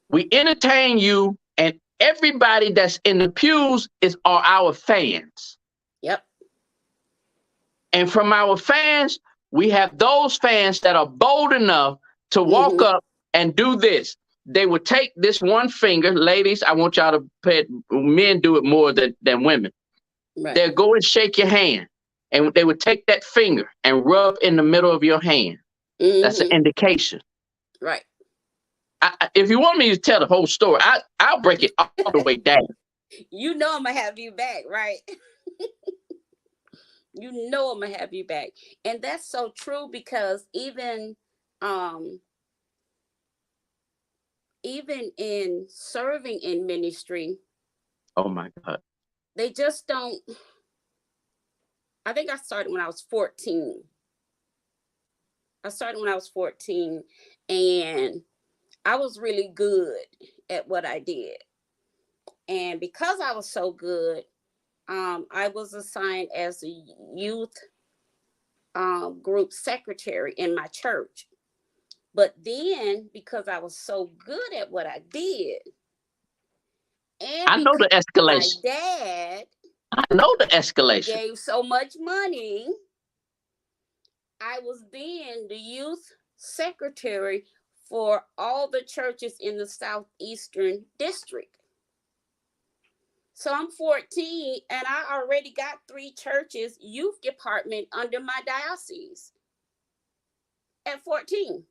We entertain you, and everybody that's in the pews are our fans. Yep. And from our fans, we have those fans that are bold enough to walk Mhm. up and do this. They would take this one finger, ladies. I want y'all to pay. Men do it more than women. Right. They'll go and shake your hand, and they would take that finger and rub in the middle of your hand. That's an Mhm. indication. Right. If you want me to tell the whole story, I'll break it all the way down. You know I'm gonna have you back, right? You know I'm gonna have you back. And that's so true, because um even in serving in ministry, Oh my God. they just don't. I think I started when I was 14. I started when I was 14, and I was really good at what I did. And because I was so good, I was assigned as a youth group secretary in my church. But then, because I was so good at what I did, and I know because the my escalation. dad I know the escalation. gave so much money, I was then the youth secretary for all the churches in the Southeastern District. So I'm 14 and I already got 3 churches youth department under my diocese at 14.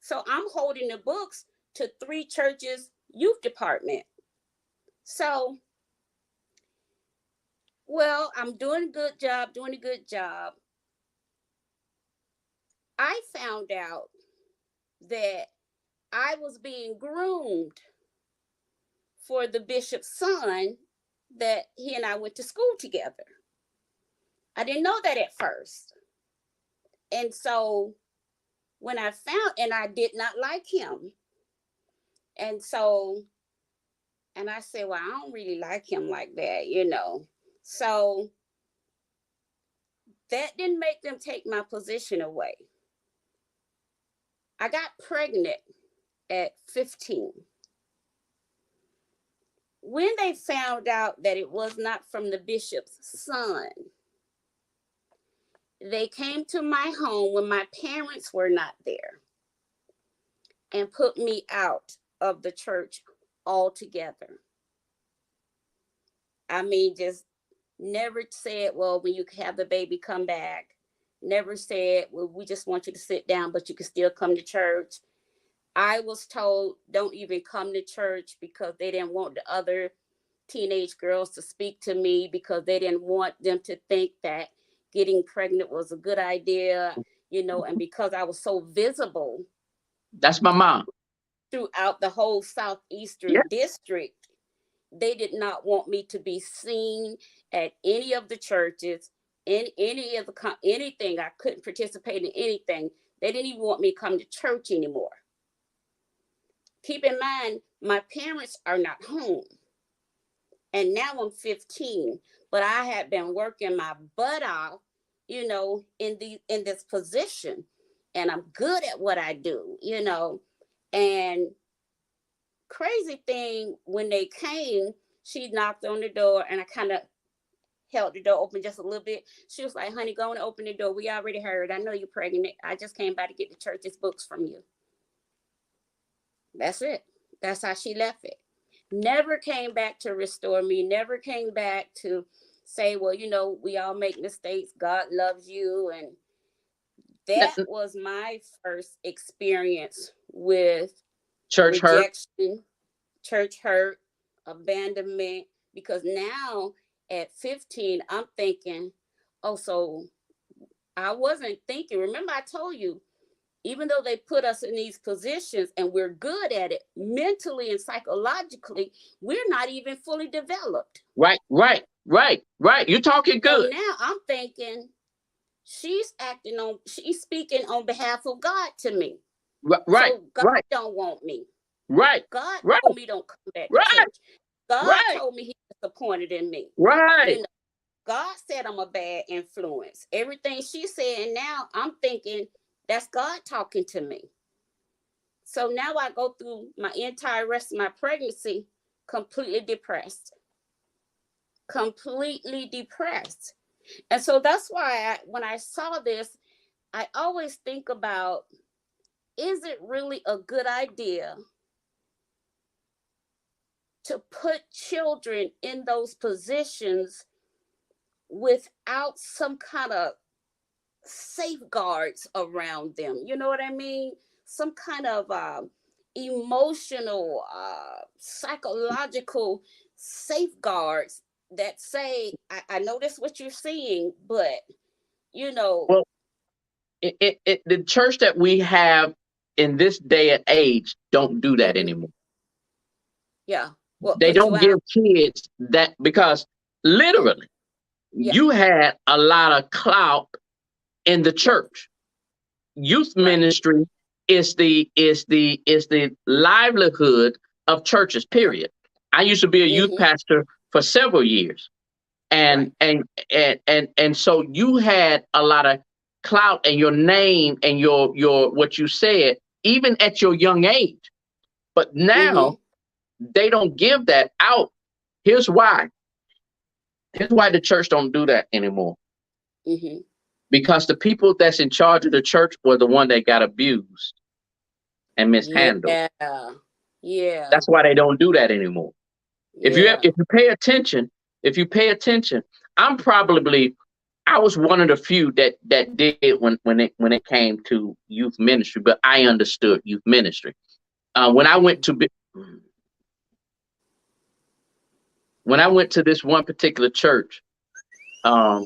So I'm holding the books to 3 churches youth department. So, well, I'm doing a good job. I found out that I was being groomed for the bishop's son, that he and I went to school together. I didn't know that at first. And so when I found, and I did not like him. And so, and I said, well, I don't really like him like that. So that didn't make them take my position away. I got pregnant at 15. When they found out that it was not from the bishop's son, they came to my home when my parents were not there and put me out of the church altogether. I mean, just never said, well, when you have the baby, come back. Never said, well, we just want you to sit down, but you can still come to church. I was told, don't even come to church, because they didn't want the other teenage girls to speak to me, because they didn't want them to think that getting pregnant was a good idea, and because I was so visible That's my mom. throughout the whole Yeah. Southeastern District, they did not want me to be seen at any of the churches, in any of the anything. I couldn't participate in anything. They didn't even want me to come to church anymore. Keep in mind, my parents are not home. And now I'm 15, but I had been working my butt off, in this position, and I'm good at what I do. And crazy thing, when they came, she knocked on the door, and I kind of held the door open just a little bit. She was like, honey, go and open the door. We already heard. I know you're pregnant. I just came by to get the church's books from you. That's it. That's how she left it. Never came back to restore me. Never came back to say, well, we all make mistakes. God loves you. And that was my first experience with Church hurt. rejection, church hurt, abandonment. Because now at 15, I'm thinking, oh, so I wasn't thinking. Remember, I told you, even though they put us in these positions and we're good at it, mentally and psychologically, we're not even fully developed. Right. You're talking good. So now I'm thinking, she's speaking on behalf of God to me. Right. So God don't want me. Right. God told me don't come back to church. God told me He's disappointed in me. Right. God said I'm a bad influence. Everything she's saying now, I'm thinking that's God talking to me. So now I go through my entire rest of my pregnancy completely depressed. Completely depressed. And so that's why when I saw this, I always think about, is it really a good idea to put children in those positions without some kind of safeguards around them? You know what I mean? Some kind of emotional, psychological safeguards that say, I know that's what you're seeing, but you know. Well, the church that we have in this day and age don't do that anymore. Yeah. What They put you don't give out? kids that, because literally Yeah. you had a lot of clout in the church. Youth Right. ministry is the livelihood of churches, period. I used to be a youth pastor for several years. And so you had a lot of clout and your name and your what you said, even at your young age. But now they don't give that out. Here's why. Here's why the church don't do that anymore. Because the people that's in charge of the church were the one that got abused and mishandled. Yeah. That's why they don't do that anymore. If you pay attention, I was one of the few that did when it came to youth ministry, but I understood youth ministry. When I went to this one particular church, I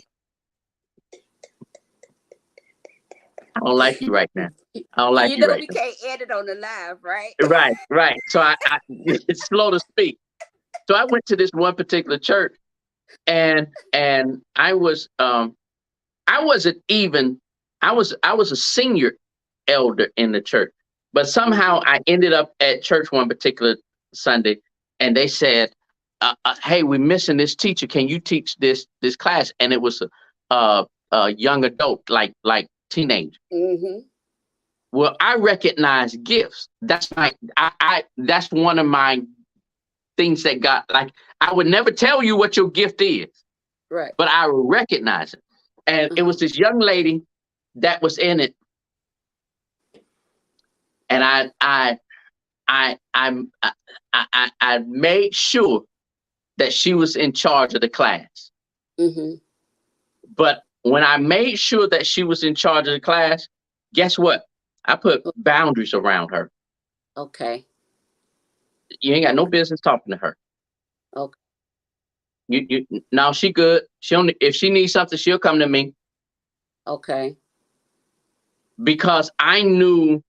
don't like you right now. I don't like you right we now. can't edit on the live, right? Right. So I it's slow to speak. So I went to this one particular church, and I was a senior elder in the church, but somehow I ended up at church one particular Sunday, and they said, "Hey, we're missing this teacher. Can you teach this class?" And it was a young adult, like teenager. Well, I recognize gifts. That's that's one of my things that got, like, I would never tell you what your gift is, right? But I would recognize it. And it was this young lady that was in it, and I made sure that she was in charge of the class. But when I made sure that she was in charge of the class, guess what? I put boundaries around her. Okay. You ain't got no business talking to her. Okay. Now she good. If she needs something, she'll come to me. Okay. Because I knew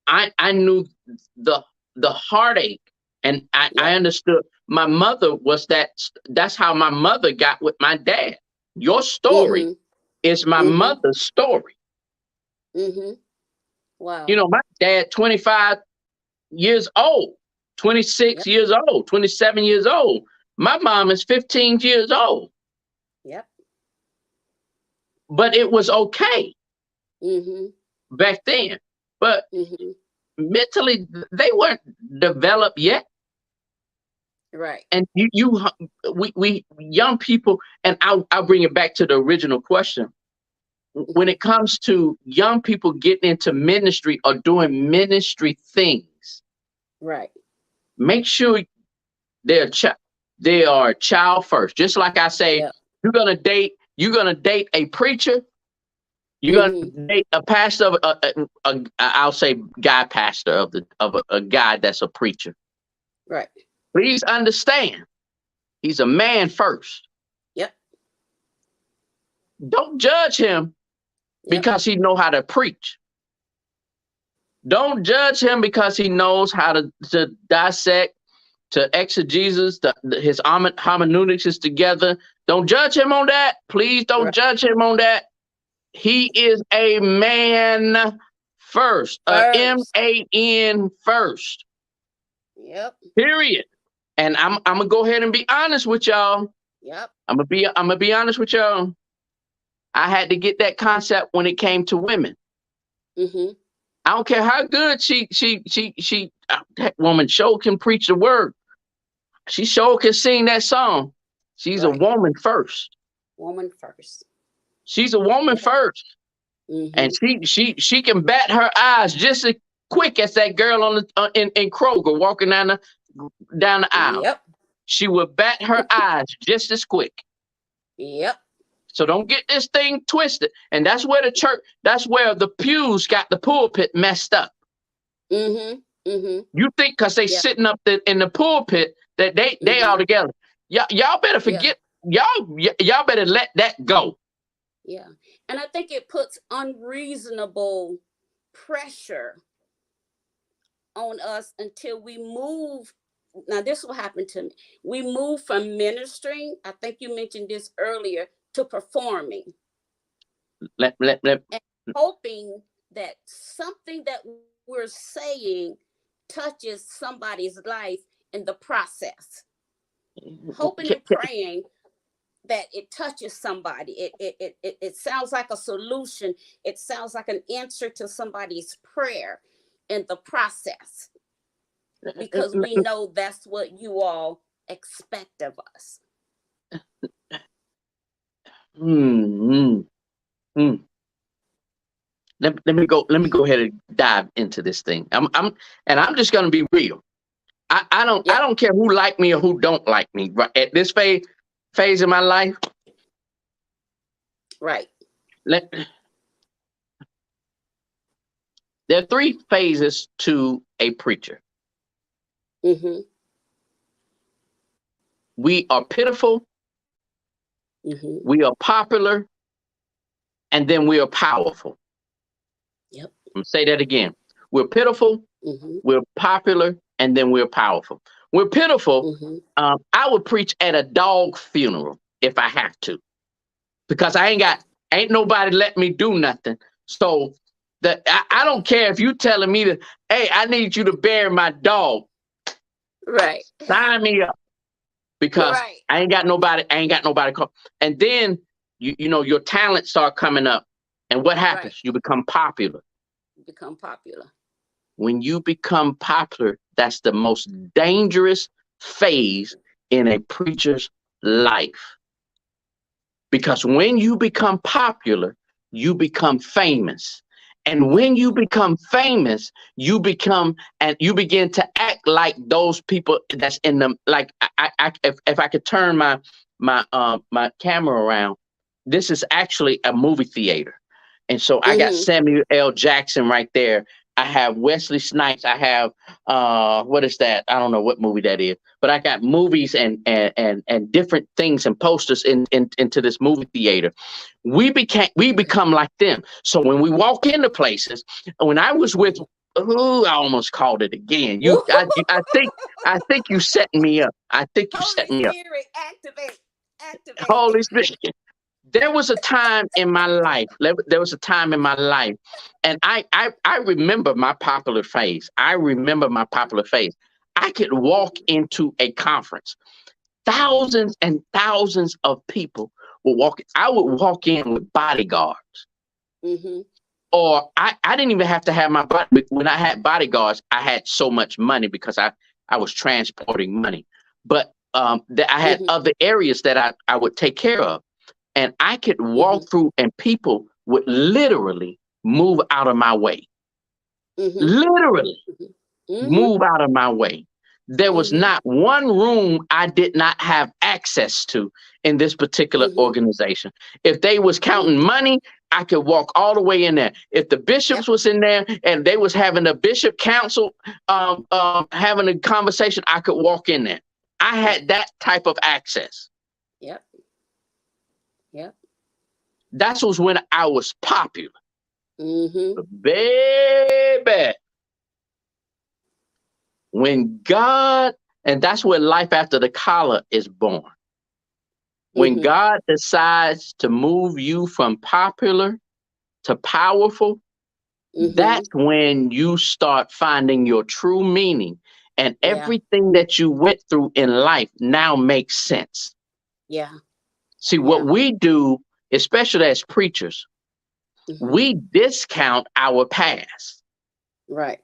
the heartache, and I understood. My mother was that's how my mother got with my dad. Your story is my mother's story. Wow. You know, my dad, 25 years old, 26 years old, 27 years old. My mom is 15 years old. Yep. But it was okay back then. But mentally, they weren't developed yet. Right. And we young people, and I'll bring it back to the original question. When it comes to young people getting into ministry or doing ministry things, right, make sure they are a child first. Just like I say, you're gonna date a preacher. You're gonna date a pastor of I'll say guy pastor of a guy that's a preacher. Right. Please understand, he's a man first. Yep. Don't judge him because he know how to preach. Don't judge him because he knows how to dissect, to exegesis, his hermeneutics is together. Don't judge him on that. Please don't judge him on that. He is a man first. M-A-N first. Yep. Period. And I'm gonna go ahead and be honest with y'all. Yep. I'm gonna be honest with y'all. I had to get that concept when it came to women. I don't care how good that woman sure can preach the word. She sure can sing that song. She's a woman first. Woman first. She's a woman first. And she can bat her eyes just as quick as that girl in Kroger walking down the aisle. Yep. She will bat her eyes just as quick. Yep. So don't get this thing twisted. And that's where the pews got the pulpit messed up. You think because they sitting up in the pulpit that they all together. Y'all better forget y'all better let that go. Yeah. And I think it puts unreasonable pressure on us until we move. Now, this will happen to me. We move from ministering, I think you mentioned this earlier, to performing. And hoping that something that we're saying touches somebody's life in the process. Hoping and praying that it touches somebody. It sounds like a solution. It sounds like an answer to somebody's prayer in the process, because we know that's what you all expect of us. Let me go ahead and dive into this thing. I'm just gonna be real. I don't care who like me or who don't like me. Right at this phase of my life. Right. There are 3 phases to a preacher. Mm-hmm. We are pitiful, Mm-hmm. we are popular, and then we are powerful. Yep. I'm gonna say that again. We're pitiful, Mm-hmm. we're popular, and then we're powerful. We're pitiful. Mm-hmm. I would preach at a dog funeral if I have to, because ain't nobody let me do nothing. So I don't care if you telling me that, hey, I need you to bury my dog. Right. Sign me up, because Right. I ain't got nobody call. And then you know your talents start coming up, and what happens? Right. You become popular. Become popular. When you become popular, that's the most dangerous phase in a preacher's life. Because when you become popular, you become famous. And when you become famous, you begin to act like those people that's in them. Like if I could turn my camera around, this is actually a movie theater. And so I got Mm-hmm. Samuel L. Jackson right there. I have Wesley Snipes. I have what is that? I don't know what movie that is, but I got movies and different things and posters into this movie theater. We become like them. So when we walk into places, when I was with, I almost called it again. I think you setting me up. I think you Holy setting me up. Spirit, activate. Holy Spirit. There was a time in my life. There was a time in my life, and I remember my popular phase. I remember my popular phase. I could walk into a conference. Thousands and thousands of people would walk. I would walk in with bodyguards. Mm-hmm. Or I didn't even have to have my body. When I had bodyguards, I had so much money because I was transporting money. But I had Mm-hmm. other areas that I would take care of. And I could walk Mm-hmm. through and people would literally move out of my way. Mm-hmm. Literally Mm-hmm. move out of my way. There was Mm-hmm. not one room I did not have access to in this particular Mm-hmm. organization. If they was counting money, I could walk all the way in there. If the bishops Yep. was in there and they was having a bishop council, having a conversation, I could walk in there. I had that type of access. Yep. Yep. That was when I was popular. Mm-hmm. Baby. When God, and that's where life after the collar is born. When Mm-hmm. God decides to move you from popular to powerful, Mm-hmm. that's when you start finding your true meaning. And Yeah. everything that you went through in life now makes sense. Yeah. See, what we do, especially as preachers, Mm-hmm. we discount our past. Right.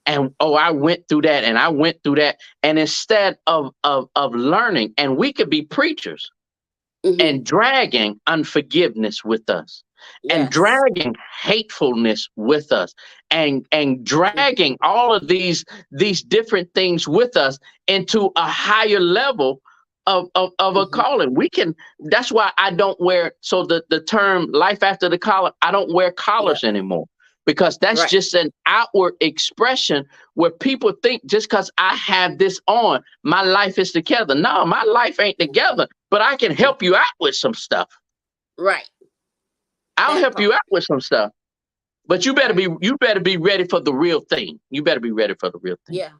And I went through that and I went through that. And instead of learning, and we could be preachers Mm-hmm. and dragging unforgiveness with us, and Yes. dragging hatefulness with us, and dragging all of these different things with us into a higher level of a calling. We can, that's why I don't wear, so the term life after the collar, I don't wear collars anymore. Because that's just an outward expression where people think just because I have this on, my life is together. No, my life ain't together, but I can help you out with some stuff. Right. I'll That help you part. out with some stuff. But you better Right. be ready for the real thing. You better be ready for the real thing. Yeah.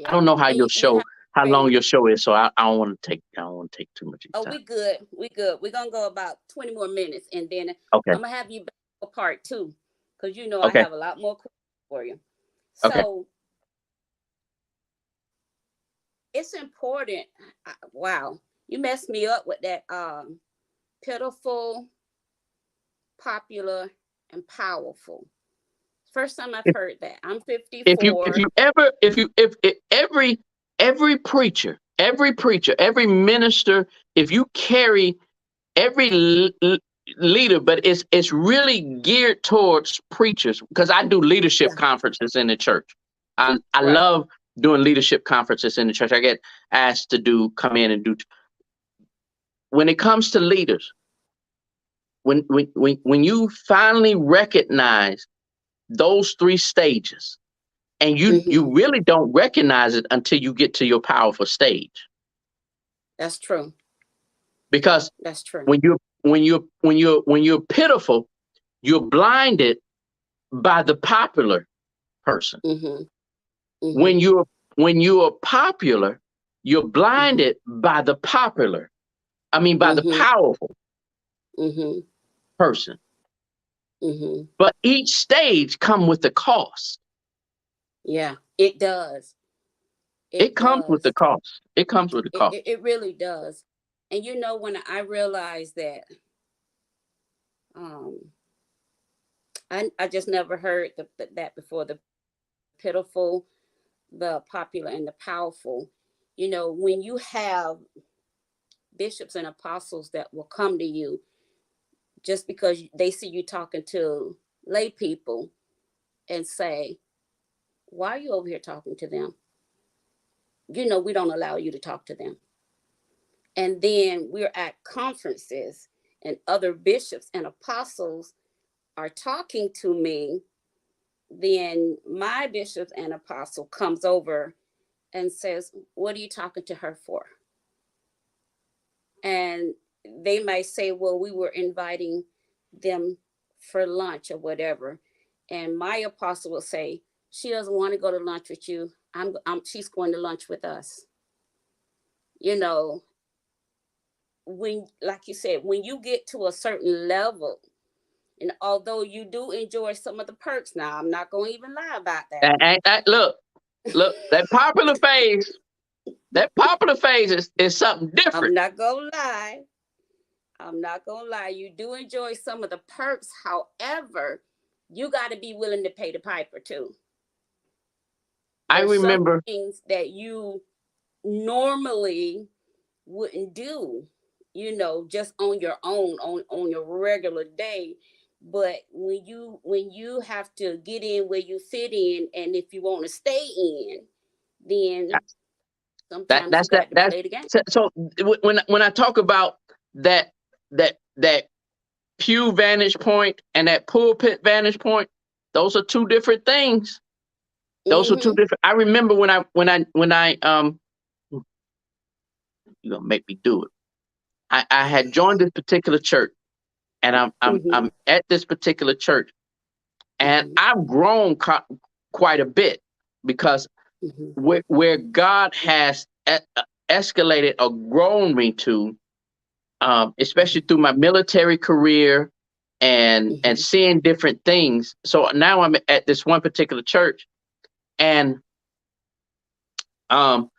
I Yeah. don't know how And your you show, have how to be long ready. your show is, so I don't want to take too much of Oh, your time. we good. We good. We're gonna go about 20 more minutes, and then Okay. I'm gonna have you back for part two, because I Okay. have a lot more questions for you. Okay. So it's important. Wow, you messed me up with that. Pitiful, popular, and powerful. First time I've If heard that. I'm if 54. you ever if every preacher, every minister, if you carry every leader, but it's really geared towards preachers, because I do leadership Yeah. conferences in the church. I Right. love doing leadership conferences in the church. I get asked to come in and do. When it comes to leaders, when you finally recognize those three stages, and you Mm-hmm. really don't recognize it until you get to your powerful stage, That's true. because That's true. when you're pitiful, you're blinded by the popular person. Mm-hmm. When Mm-hmm. you're popular, you're Mm-hmm. blinded by the by the Mm-hmm. powerful Mm-hmm. person. Mm-hmm. But each stage come with the cost. Yeah, it does. It It comes with the does. cost. It comes with the It, cost. it, it really does. And when I realized that, um, I just never heard that before. The pitiful, the popular, and the powerful. When you have bishops and apostles that will come to you just because they see you talking to lay people and say, "Why are you over here talking to them? We don't allow you to talk to them." And then we're at conferences and other bishops and apostles are talking to me, then my bishop and apostle comes over and says, "What are you talking to her for?" And they might say, "Well, we were inviting them for lunch or whatever." And my apostle will say, "She doesn't want to go to lunch with you. She's going to lunch with us." You know, when, like you said, when you get to a certain level, and although you do enjoy some of the perks, now I'm not going to even lie about that. Look, that popular phase is something I'm different. not going to lie. I'm not going to lie. You do enjoy some of the perks. However, you got to be willing to pay the piper too. I There's some remember things that you normally wouldn't do, just on your own, on your regular day. But when you have to get in where you fit in, and if you want to stay in, then sometimes you got to that's play the game. so when I talk about that pew vantage point and that pulpit vantage point, those are two different things. Those are two Mm-hmm. different. I remember when I you're gonna make me do it. I had joined this particular church, and Mm-hmm. I'm at this particular church, and Mm-hmm. I've grown quite a bit, because Mm-hmm. where God has escalated or grown me to, especially through my military career and Mm-hmm. seeing different things. So now I'm at this one particular church, and um,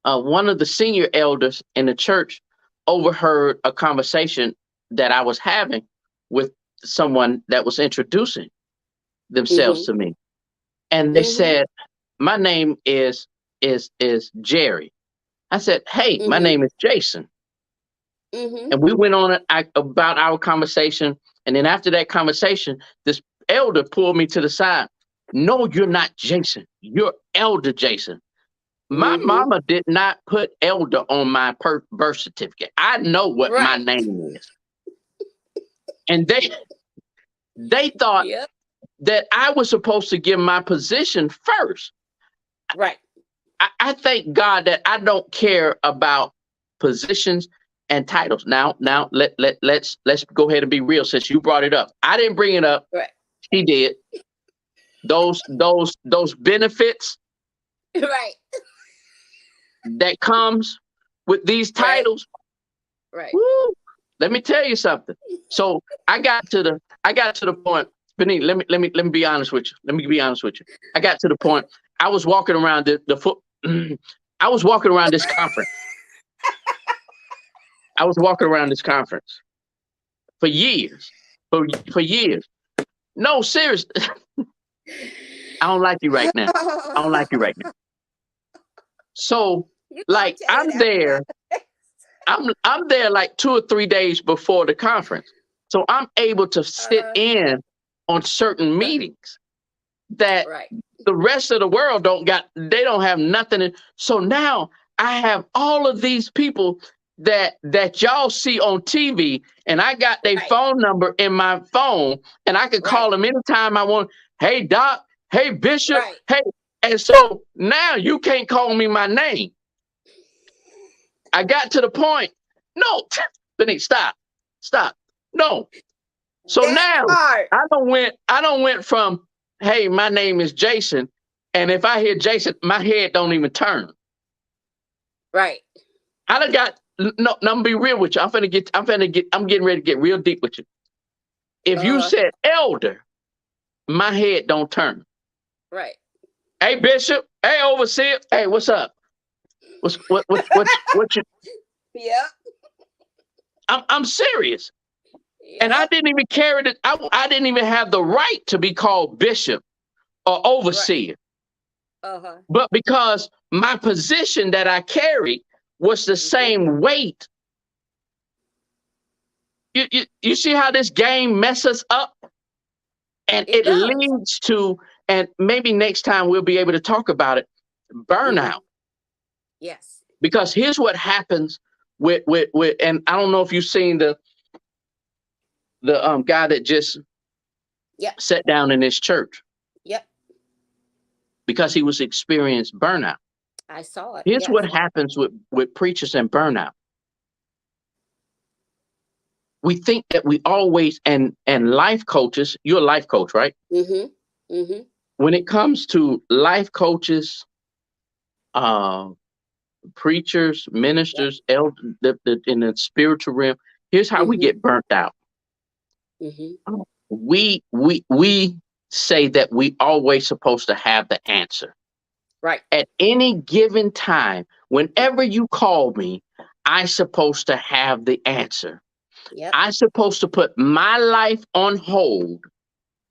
one of the senior elders in the church overheard a conversation that I was having with someone that was introducing themselves Mm-hmm. to me, and they Mm-hmm. said, "My name is Jerry." I said, "Hey, my Mm-hmm. name is Jason." Mm-hmm. And we went on about our conversation. And then after that conversation, this elder pulled me to the side. "No, you're not Jason. You're Elder Jason. My Mm-hmm. mama did not put elder on my birth certificate. I know what my Right. name is." And they thought Yep. that I was supposed to give my position first. Right. I thank God that I don't care about positions and titles. Now let's go ahead and be real since you brought it up. I didn't bring it up. Right. She did. Those benefits Right. that comes with these titles. Right. Woo, let me tell you something. So I got to the point, Benny, let me be honest with you. Let me be honest with you. I got to the point I was walking around I was walking around this conference. I was walking around this conference for years. For years. No, serious. I don't like you right now. I don't like you right now. So, like, I'm there. I'm there like 2 or 3 days before the conference. So I'm able to sit in on certain meetings that the rest of the world they don't have nothing. So now I have all of these people that y'all see on TV, and I got their phone number in my phone, and I can call them anytime I want. Hey, Doc. Hey, Bishop. Hey. And so now you can't call me my name. I got to the point. No, Benny, stop. No. So now I don't went from, hey, my name is Jason, and if I hear Jason, my head don't even turn. Right. I done got no. I'm gonna be real with you. I'm getting ready to get real deep with you. If you said elder, my head don't turn. Right. Hey, Bishop. Hey, overseer. Hey, what's up? What you? Yeah. I'm serious. Yeah. And I didn't even carry it. I didn't even have the right to be called bishop or overseer. But because my position that I carried was the same weight. You see how this game messes up? And it leads to, and maybe next time we'll be able to talk about it, burnout. Yes. Because here's what happens with and I don't know if you've seen the guy that just sat down in this church. Yep. Because he was experienced burnout. I saw it. Here's what happens with preachers and burnout. We think that we always and life coaches, you're a life coach, right? Mm-hmm. Mm-hmm. When it comes to life coaches, preachers, ministers, elders, in the spiritual realm, here's how we get burnt out. Mm-hmm. We say that we always supposed to have the answer. Right. At any given time, whenever you call me, I supposed to have the answer. Yep. I supposed to put my life on hold,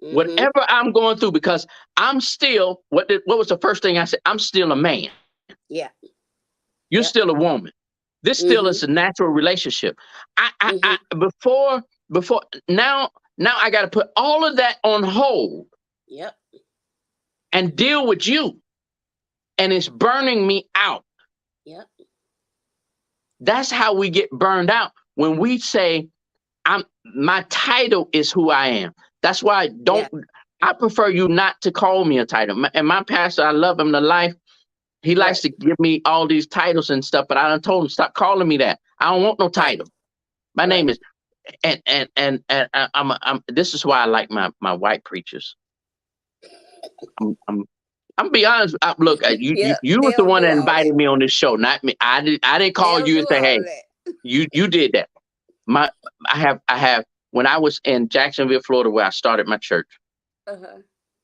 whatever I'm going through, because I'm still, what was the first thing I said? I'm still a man. Yeah. You're still a woman. This still is a natural relationship. I before now I got to put all of that on hold. Yep. And deal with you. And it's burning me out. Yep. That's how we get burned out. When we say, my title is who I am. That's why I prefer you not to call me a title. And my pastor, I love him to life. He likes to give me all these titles and stuff, but I done told him, stop calling me that. I don't want no title. My name is, and I'm this is why I like my white preachers. I'm be honest. Look, you was the one that invited me on this show, not me. I didn't call you and say, hey, you did that. I have when I was in Jacksonville, Florida, where I started my church.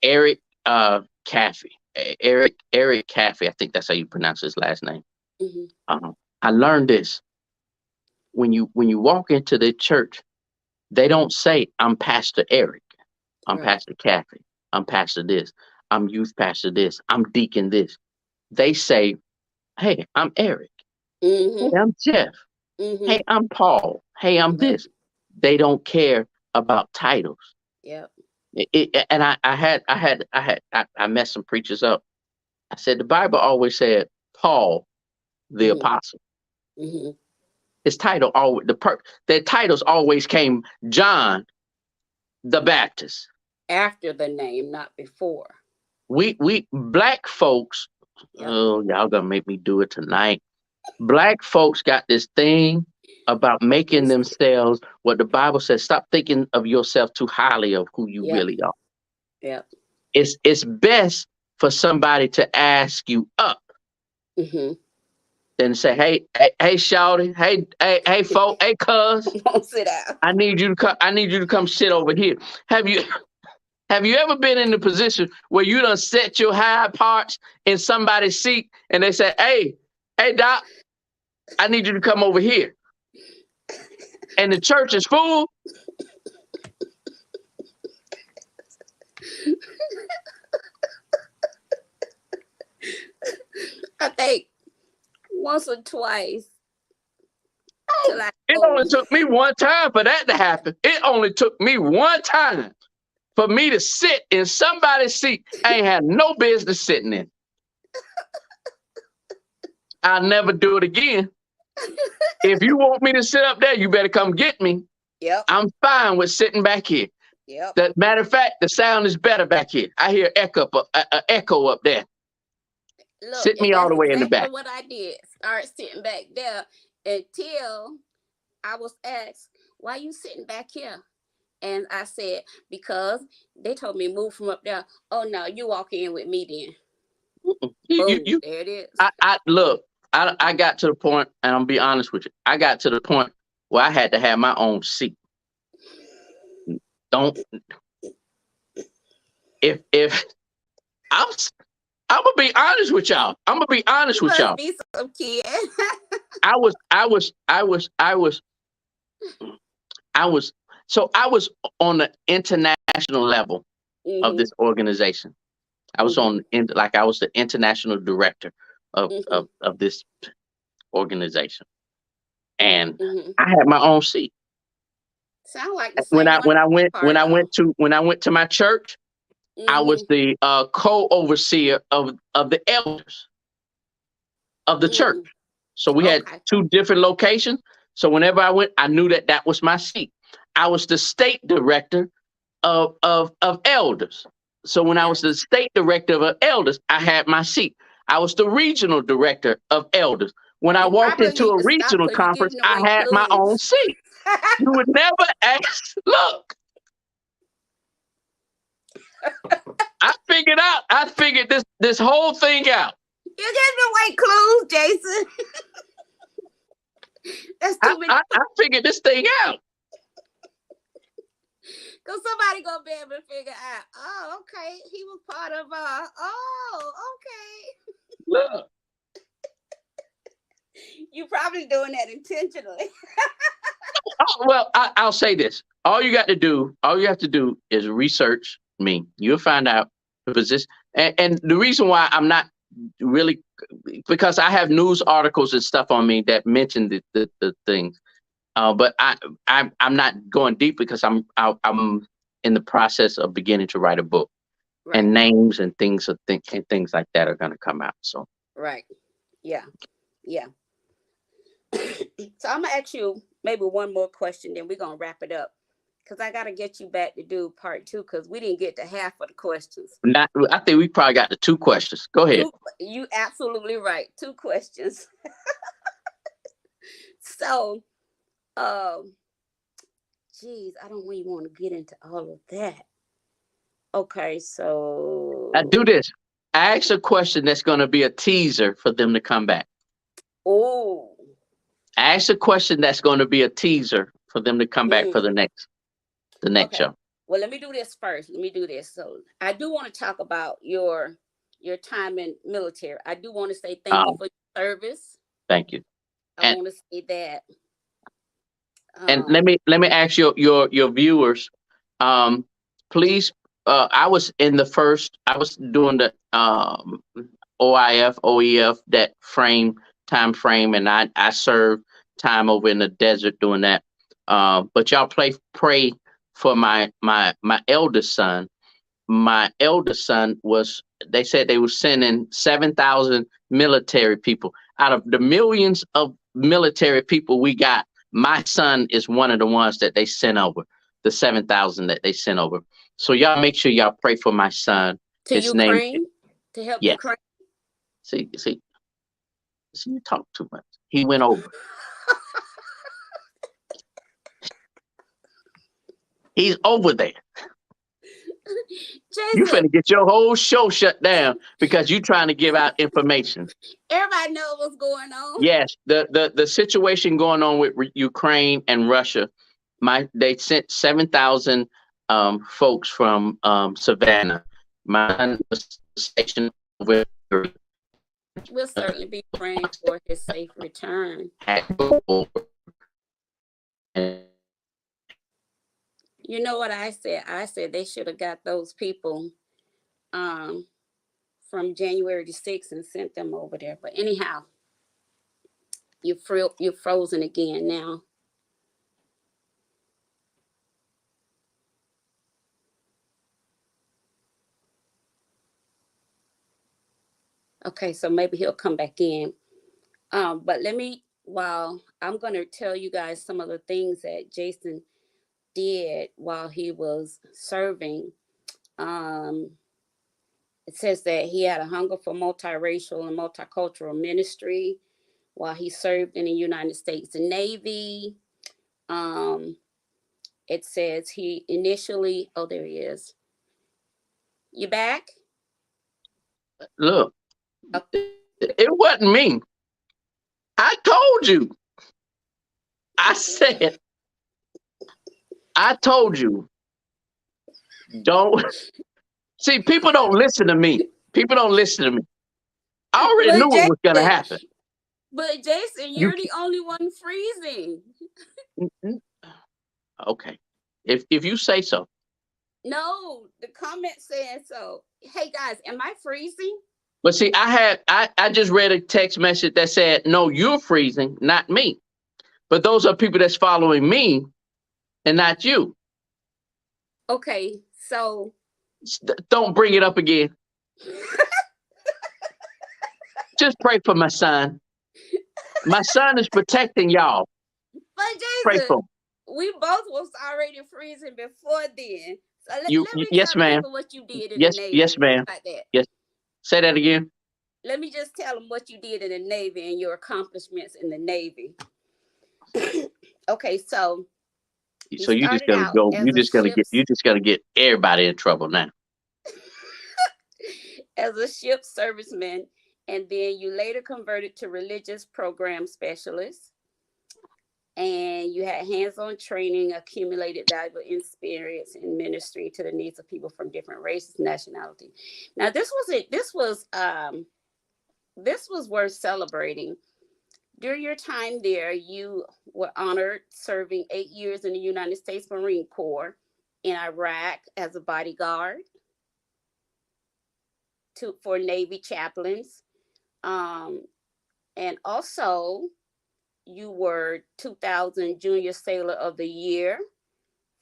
Eric Caffey. Eric Caffey, I think that's how you pronounce his last name. I learned this. When you walk into the church, they don't say, I'm Pastor Eric. I'm Pastor Caffey. I'm Pastor this. I'm youth pastor this. I'm deacon this. They say, hey, I'm Eric. Hey, I'm Jeff. Hey, I'm Paul. Hey, I'm this. They don't care about titles. Yep. And I messed some preachers up. I said the Bible always said Paul, the apostle. His title always their titles always came John the Baptist. After the name, not before. We black folks, oh, y'all gonna make me do it tonight. Black folks got this thing about making It's, themselves what the Bible says. Stop thinking of yourself too highly of who you yep. really are. Yep. It's best for somebody to ask you up Mm-hmm. than say, hey, shawty, hey, folk, hey, cuz, Won't sit down. I need you to come. I need you to come sit over here. Have you have you ever been in the position where you done set your high parts in somebody's seat and they say, hey, doc, I need you to come over here, and the church is full? I think once or twice till Oh, I it go. only took me one time for that to happen. It only took me one time for me to sit in somebody's seat I ain't had no business sitting in. I'll never do it again. If you want me to sit up there, you better come get me. Yep. I'm fine with sitting back here. Yep. That matter of fact, the sound is better back here. I hear echo up there. Look, Sit and me all that's the way in the exactly back. what I did. Start sitting back there until I was asked, "Why you sitting back here?" And I said, "Because they told me move from up there." Oh no, you walk in with me then. Boom, You there it is. I look. I got to the point, and I'm gonna be honest with you. I got to the point where I had to have my own seat. Don't if I'm I'm gonna be honest with y'all. I'm gonna be honest You with must y'all. be some kid. I was I was I was I was I was so I was on the international level of Mhm. this organization. I was Mhm. like I was the international director of Mhm. this organization, and Mhm. I had my own seat. Sound like the When same one I'm when part I of. went to my church, I was Mhm. the co-overseer of the elders of the church. Mm. So we had Okay. two different locations. So whenever I went, I knew that that was my seat. I was the state director of elders. So when I was the Nice. state director of elders, I had my seat. I was the regional director of elders. When I You walked probably into need a to stop regional because you're conference, giving I away had my own clues. seat. You would never ask. Look, I figured this whole thing out. You're giving away clues, Jason. That's too many. I figured this thing out. Cause somebody gonna be able to figure out. Oh, okay. He was part of. Oh, okay. Look. You probably doing that intentionally. Oh, well, I'll say this. All you have to do is research me. You'll find out the position. And the reason why I'm not really, because I have news articles and stuff on me that mention the things. But I'm not going deep because I'm in the process of beginning to write a book, Right. and names and things like that are going to come out. So Right. Yeah. Yeah. So I'm gonna ask you maybe one more question, then we're gonna wrap it up. Cause I gotta get you back to do part two, cause we didn't get to half of the questions. not, I think we probably got the two questions. Go ahead. Two, you absolutely right. Two questions. So, um, geez, I don't really want to get into all of that. Okay, I do so this. I ask a question that's going to be a teaser for them to come back. oh, I ask a question that's going to be a teaser for them to come back for mm, the next okay. show. Well, let me do this first. Let me do this. So, I do want to talk about your time in military. I do want to say thank you Um, for your service. Thank you. I And want to say that. let Um, me ask your viewers, um, please. I was in the first. I was doing the OEF that time frame, and I served time over in the desert doing that. But y'all pray for my eldest son. My eldest son was, they said they were sending 7,000 military people. Out of the millions of military people we got, my son is one of the ones that they sent over, the 7,000 that they sent over. So y'all make sure y'all pray for my son. to His name, Ukraine to help yes. Ukraine. See, you talk too much. He went over. He's over there. You Jason, finna get your whole show shut down because you trying to give out information. everybody knows what's going on. Yes, the situation going on with Ukraine and Russia. They sent 7,000 folks from Savannah. Mine was stationed with. We'll certainly be praying for his safe return. You know what I said? I said they should have got those people from January the 6th and sent them over there. But anyhow, you're frozen again now. Okay, so maybe he'll come back in. But while I'm going to tell you guys some of the things that Jason did while he was serving. It says that he had a hunger for multiracial and multicultural ministry while he served in the United States Navy. It says he initially, oh, there he is. You back? Look, it wasn't me. I told you. I told you. Don't. See, people don't listen to me. People don't listen to me. I already knew what was going to happen. But Jason, you're the only one freezing. Okay. If you say so. No, the comment said so. Hey guys, am I freezing? But see, I just read a text message that said, no, you're freezing, not me. But those are people that's following me and not you. Okay, so don't bring it up again. Just pray for my son. My son is protecting y'all. But Jason, pray for him. We both was already freezing before then. So let me yes, ma'am. what you did in the Navy. Yes, ma'am. Like that. Yes. Say that again. Let me just tell them what you did in the Navy and your accomplishments in the Navy. Okay, so you just gonna go. You just gonna get everybody in trouble now. As a ship serviceman, and then you later converted to religious program specialist. And you had hands-on training, accumulated valuable experience in ministry to the needs of people from different races, nationality. Now, this was worth celebrating. During your time there, you were honored serving 8 years in the United States Marine Corps in Iraq as a bodyguard for Navy chaplains, and also. You were 2000 Junior Sailor of the Year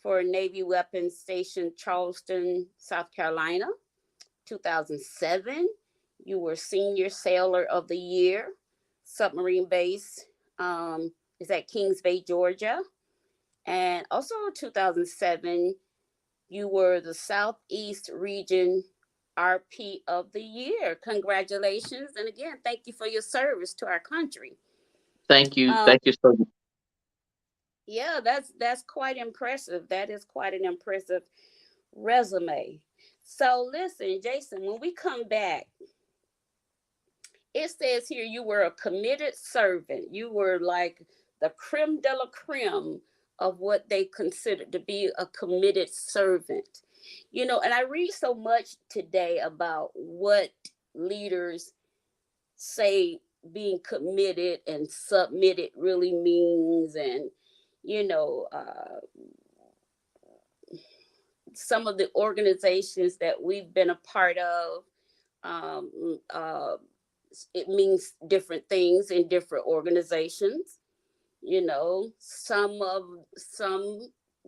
for Navy Weapons Station Charleston, South Carolina. 2007, you were Senior Sailor of the Year, Submarine Base is at Kings Bay, Georgia. And also 2007, you were the Southeast Region RP of the Year. Congratulations. And again, thank you for your service to our country. Thank you. Thank you so much. Yeah, that's quite impressive. That is quite an impressive resume. So listen, Jason, when we come back, it says here you were a committed servant. You were like the creme de la creme of what they considered to be a committed servant. You know, and I read so much today about what leaders say being committed and submitted really means, and some of the organizations that we've been a part of, it means different things in different organizations. Some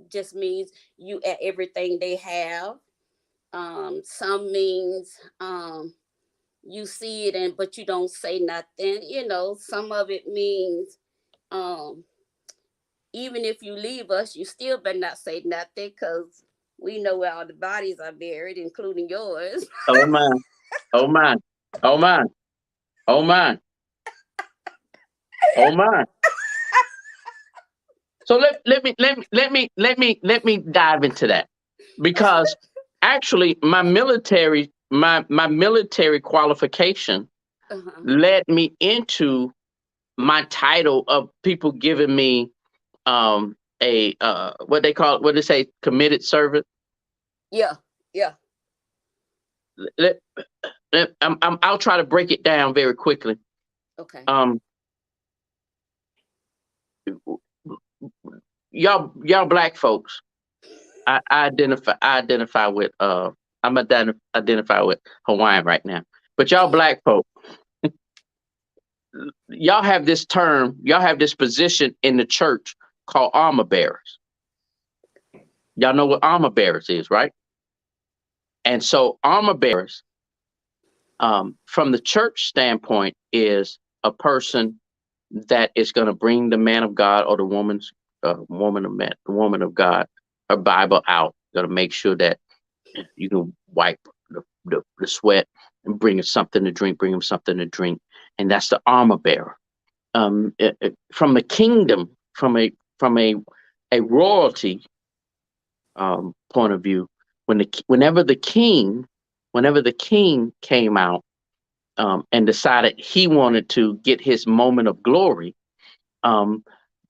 just means you at everything they have. Some means you see it but you don't say nothing. Some of it means even if you leave us, you still better not say nothing, because we know where all the bodies are buried, including yours. Oh my. Oh my. Oh my. Oh my. Oh my. So let me dive into that, because actually my military qualification Uh-huh. led me into my title of people giving me a what they call, what they say, committed servant. Yeah. Yeah. Let, I'll try to break it down very quickly. Okay. Um, y'all black folks, I identify with identify with Hawaiian right now. But y'all black folk, y'all have this term, y'all have this position in the church called armor bearers. Y'all know what armor bearers is, right? And so armor bearers, from the church standpoint, is a person that is going to bring the man of God or the woman of God, her Bible out. Going to make sure that you can wipe the sweat and bring him something to drink. Bring him something to drink, and that's the armor bearer. From the kingdom, from a royalty point of view, whenever the king came out and decided he wanted to get his moment of glory, um,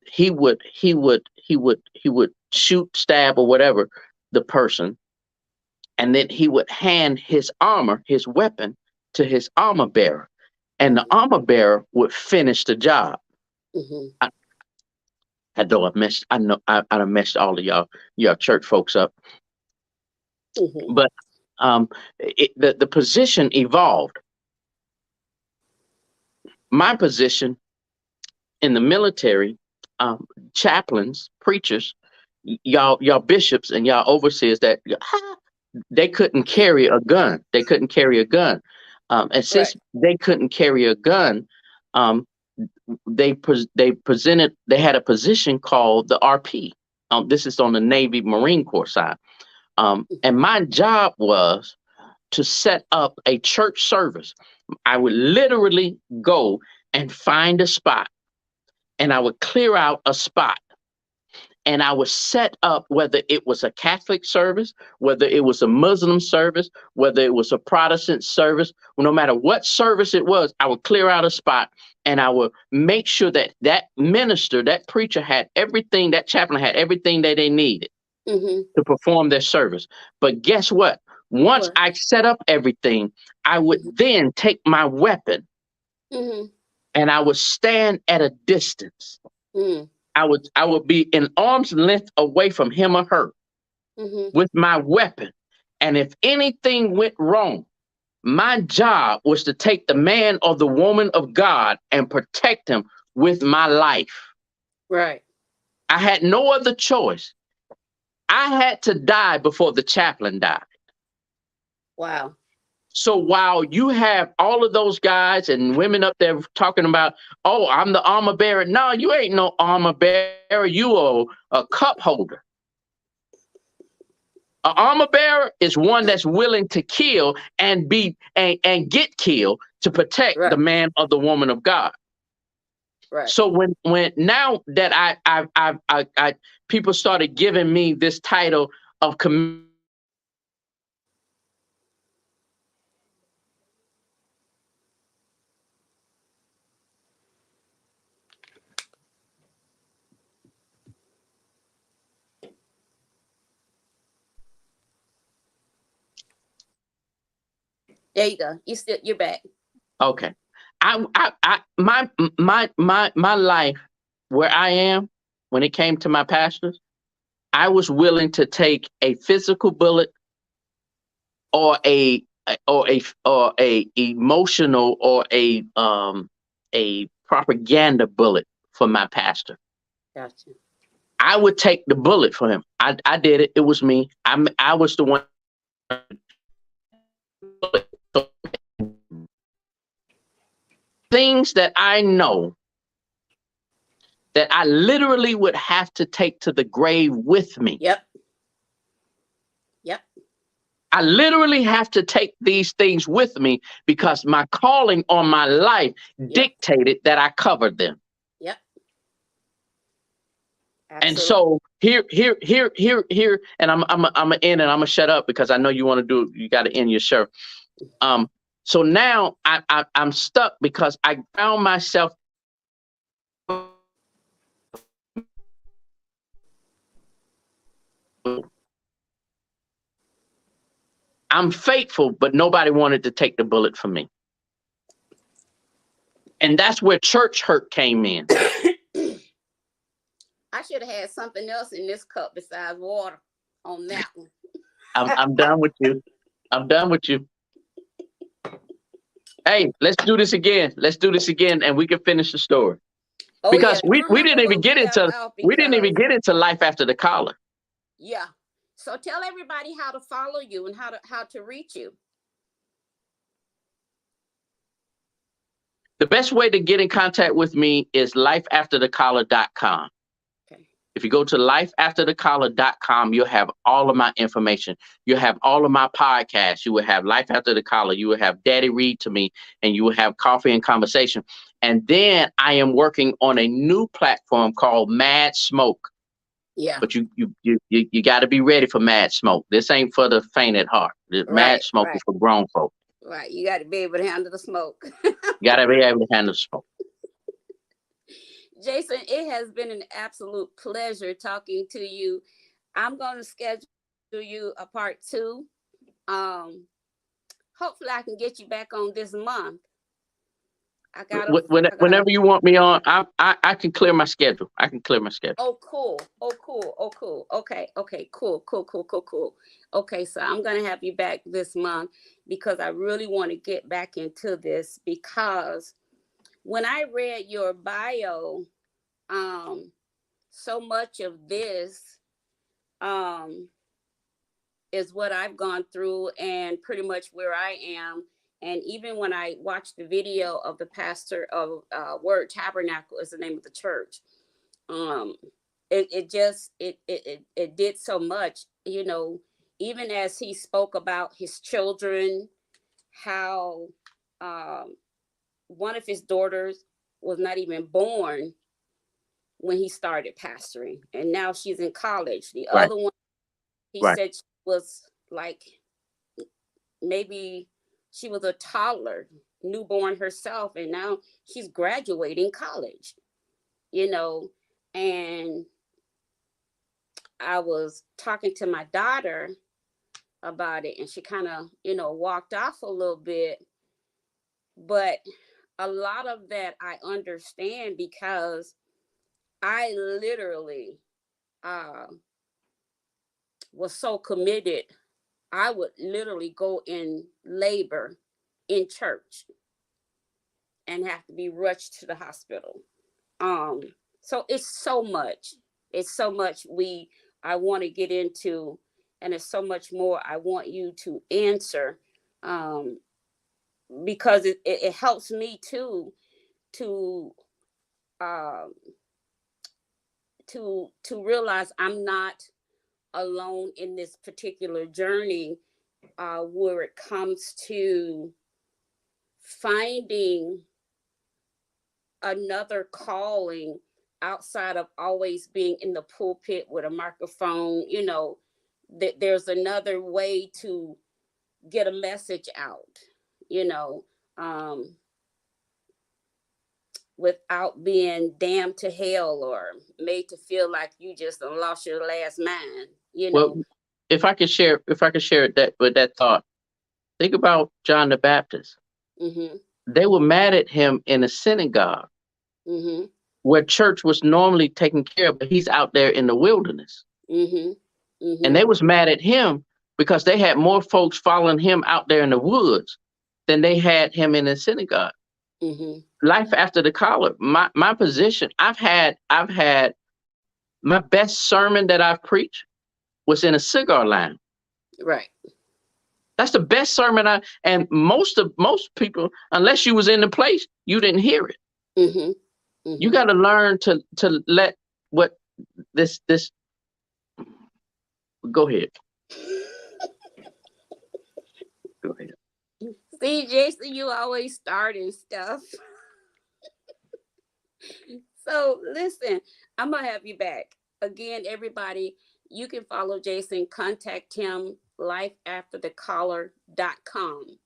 he would shoot, stab, or whatever the person, and then he would hand his armor, his weapon, to his armor bearer, and the armor bearer would finish the job. Mm-hmm. I know I done messed all of y'all church folks up, Mm-hmm. but the position evolved. My position in the military, chaplains, preachers, y'all bishops and y'all overseers, that they couldn't carry a gun. They couldn't carry a gun, and Right. since they couldn't carry a gun, um, they had a position called the RP. This is on the Navy Marine Corps side, and Mm-hmm. my job was to set up a church service. I would literally go and find a spot, and I would clear out a spot, and I would set up, whether it was a Catholic service, whether it was a Muslim service, whether it was a Protestant service, no matter what service it was, I would clear out a spot, and I would make sure that that minister, that preacher had everything, that chaplain had everything that they needed Mm-hmm. to perform their service. But guess what? Once What? I set up everything, I would then take my weapon Mm-hmm. and I would stand at a distance. Mm-hmm. I would be an arm's length away from him or her Mm-hmm. with my weapon. And if anything went wrong, my job was to take the man or the woman of God and protect him with my life. Right. I had no other choice. I had to die before the chaplain died. Wow. So while you have all of those guys and women up there talking about, oh, I'm the armor bearer. No, you ain't no armor bearer. You are a cup holder. An armor bearer is one that's willing to kill and and get killed to protect the Right. man or the woman of God. Right. So when now that I people started giving me this title of There you go. You're back. okay, my life where I am, when it came to my pastors, I was willing to take a physical bullet or a emotional or a propaganda bullet for my pastor. Gotcha. I would take the bullet for him. I did it. It was me. I was the one. Things that I know that I literally would have to take to the grave with me. Yep. Yep. I literally have to take these things with me because my calling on my life Yep. dictated that I covered them. Yep. And Absolutely. so here, and I'm gonna end and I'm gonna shut up because I know you want to do. You got to end your show. So now I'm stuck because I found myself. I'm faithful, but nobody wanted to take the bullet for me. And that's where church hurt came in. I should have had something else in this cup besides water on that one. I'm done with you. I'm done with you. Hey, let's do this again. Let's do this again, and we can finish the story. Oh yeah, Because don't we didn't remember even where get we left into off we didn't even because get into life after the collar. yeah. So tell everybody how to follow you and how to reach you. The best way to get in contact with me is lifeafterthecollar.com. Okay. If you go to lifeafterthecollar.com, you'll have all of my information. You'll have all of my podcasts. You will have Life After the Collar. You will have Daddy Read to Me, and you will have Coffee and Conversation. And then I am working on a new platform called Mad Smoke. Yeah. But you got to be ready for Mad Smoke. This ain't for the faint at heart. Mad Smoke is for grown folk. Right. You got to be able to handle the smoke. You got to be able to handle smoke. Jason, it has been an absolute pleasure talking to you. I'm going to schedule you a part 2. Hopefully I can get you back on this month. Whenever you want me on, I can clear my schedule. I can clear my schedule. Oh, cool. Okay. Cool. Okay, so I'm going to have you back this month because I really want to get back into this, because when I read your bio, so much of this is what I've gone through and pretty much where I am. And even when I watched the video of the pastor of Word Tabernacle is the name of the church, it did so much, even as he spoke about his children, how one of his daughters was not even born when he started pastoring, and now she's in college. The other one, he said she was like, maybe she was a toddler, newborn herself, and now she's graduating college, and I was talking to my daughter about it, and she kind of, walked off a little bit, but a lot of that I understand because I literally was so committed. I would literally go in labor in church and have to be rushed to the hospital. So it's so much. I want to get into, and it's so much more I want you to answer, because it helps me to realize I'm not alone in this particular journey, where it comes to finding another calling outside of always being in the pulpit with a microphone. That there's another way to get a message out, without being damned to hell or made to feel like you just lost your last mind. Well, if I could share that with that thought, think about John the Baptist. Mm-hmm. They were mad at him in a synagogue, Mm-hmm. where church was normally taken care of, but he's out there in the wilderness. Mm-hmm. Mm-hmm. And they was mad at him because they had more folks following him out there in the woods than they had him in the synagogue. Mm-hmm. Life after the collar, my position, I've had my best sermon that I've preached was in a cigar lounge. Right. That's the best sermon and most people, unless you was in the place, you didn't hear it. Mm-hmm. Mm-hmm. You got to learn to let what this go ahead. Go ahead. See, Jason, you always starting stuff. So listen, I'm gonna have you back. again, everybody, you can follow Jason, contact him, lifeafterthecaller.com.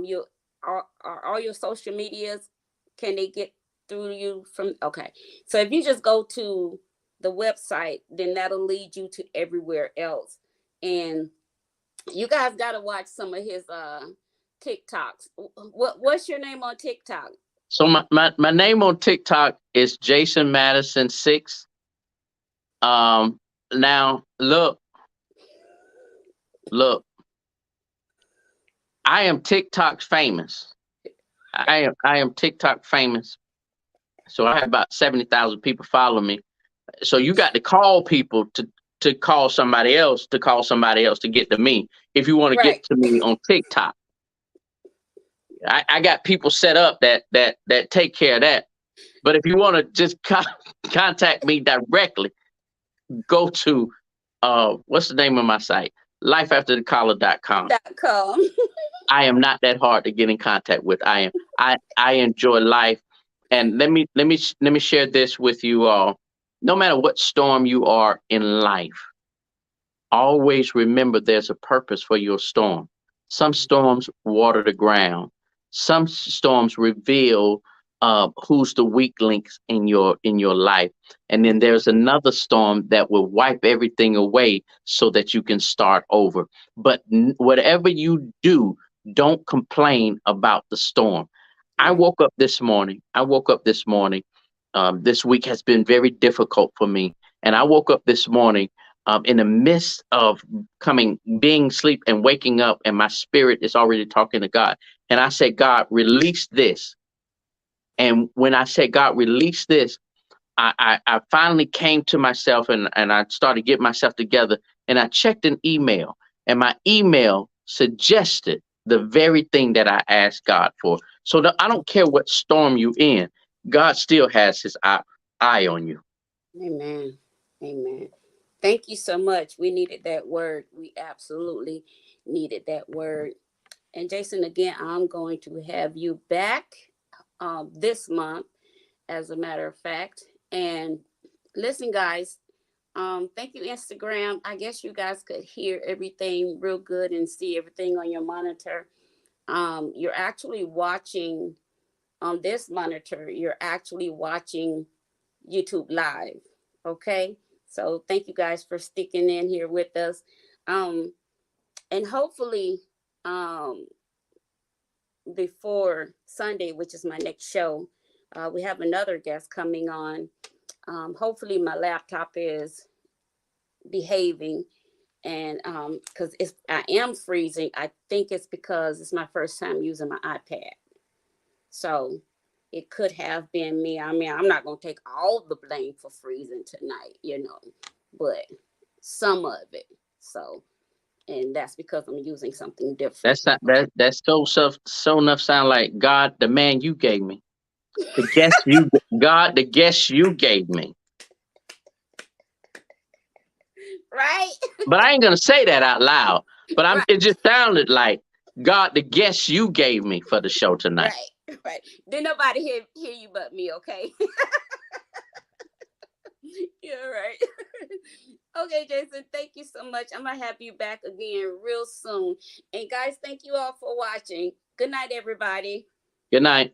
You are all your social medias, can they get through you from? Okay, so if you just go to the website, then that'll lead you to everywhere else. And you guys got to watch some of his TikToks. What's your name on TikTok? So my name on TikTok is Jason Madison 6. Now look, I am TikTok famous. I am TikTok famous. So I have about 70,000 people follow me. So you got to call people to call somebody else to get to me if you want to get to me on TikTok. I got people set up that take care of that. But if you want to just contact me directly, go to what's the name of my site? Lifeafterthecaller.com. I am not that hard to get in contact with. I enjoy life. And let me share this with you all. No matter what storm you are in life, always remember there's a purpose for your storm. Some storms water the ground. Some storms reveal who's the weak links in your life. And then there's another storm that will wipe everything away so that you can start over. But whatever you do, don't complain about the storm. I woke up this morning. This week has been very difficult for me. And I woke up this morning in the midst of being asleep and waking up, and my spirit is already talking to God. And I said, God, release this. And when I said, God, release this, I finally came to myself and I started getting myself together, and I checked an email, and my email suggested the very thing that I asked God for. So I don't care what storm you're in, God still has his eye on you. Amen. Amen. Thank you so much. We needed that word. We absolutely needed that word. And Jason, again, I'm going to have you back this month, as a matter of fact. And listen, guys, thank you, Instagram. I guess you guys could hear everything real good and see everything on your monitor. You're actually watching on this monitor, you're actually watching YouTube live. Okay. So thank you guys for sticking in here with us. And hopefully, before Sunday, which is my next show, we have another guest coming on. Hopefully my laptop is behaving, and because I am freezing. I think it's because it's my first time using my iPad. So it could have been me. I mean, I'm not going to take all the blame for freezing tonight, but some of it. So, and that's because I'm using something different. That's so enough sound like God, the man you gave me. The guest you gave me. Right? But I ain't going to say that out loud. But right. It just sounded like God, the guest you gave me for the show tonight. Right. Didn't nobody hear you but me, okay? Yeah, right. Okay, Jason, thank you so much. I'm going to have you back again real soon. And guys, thank you all for watching. Good night, everybody. Good night.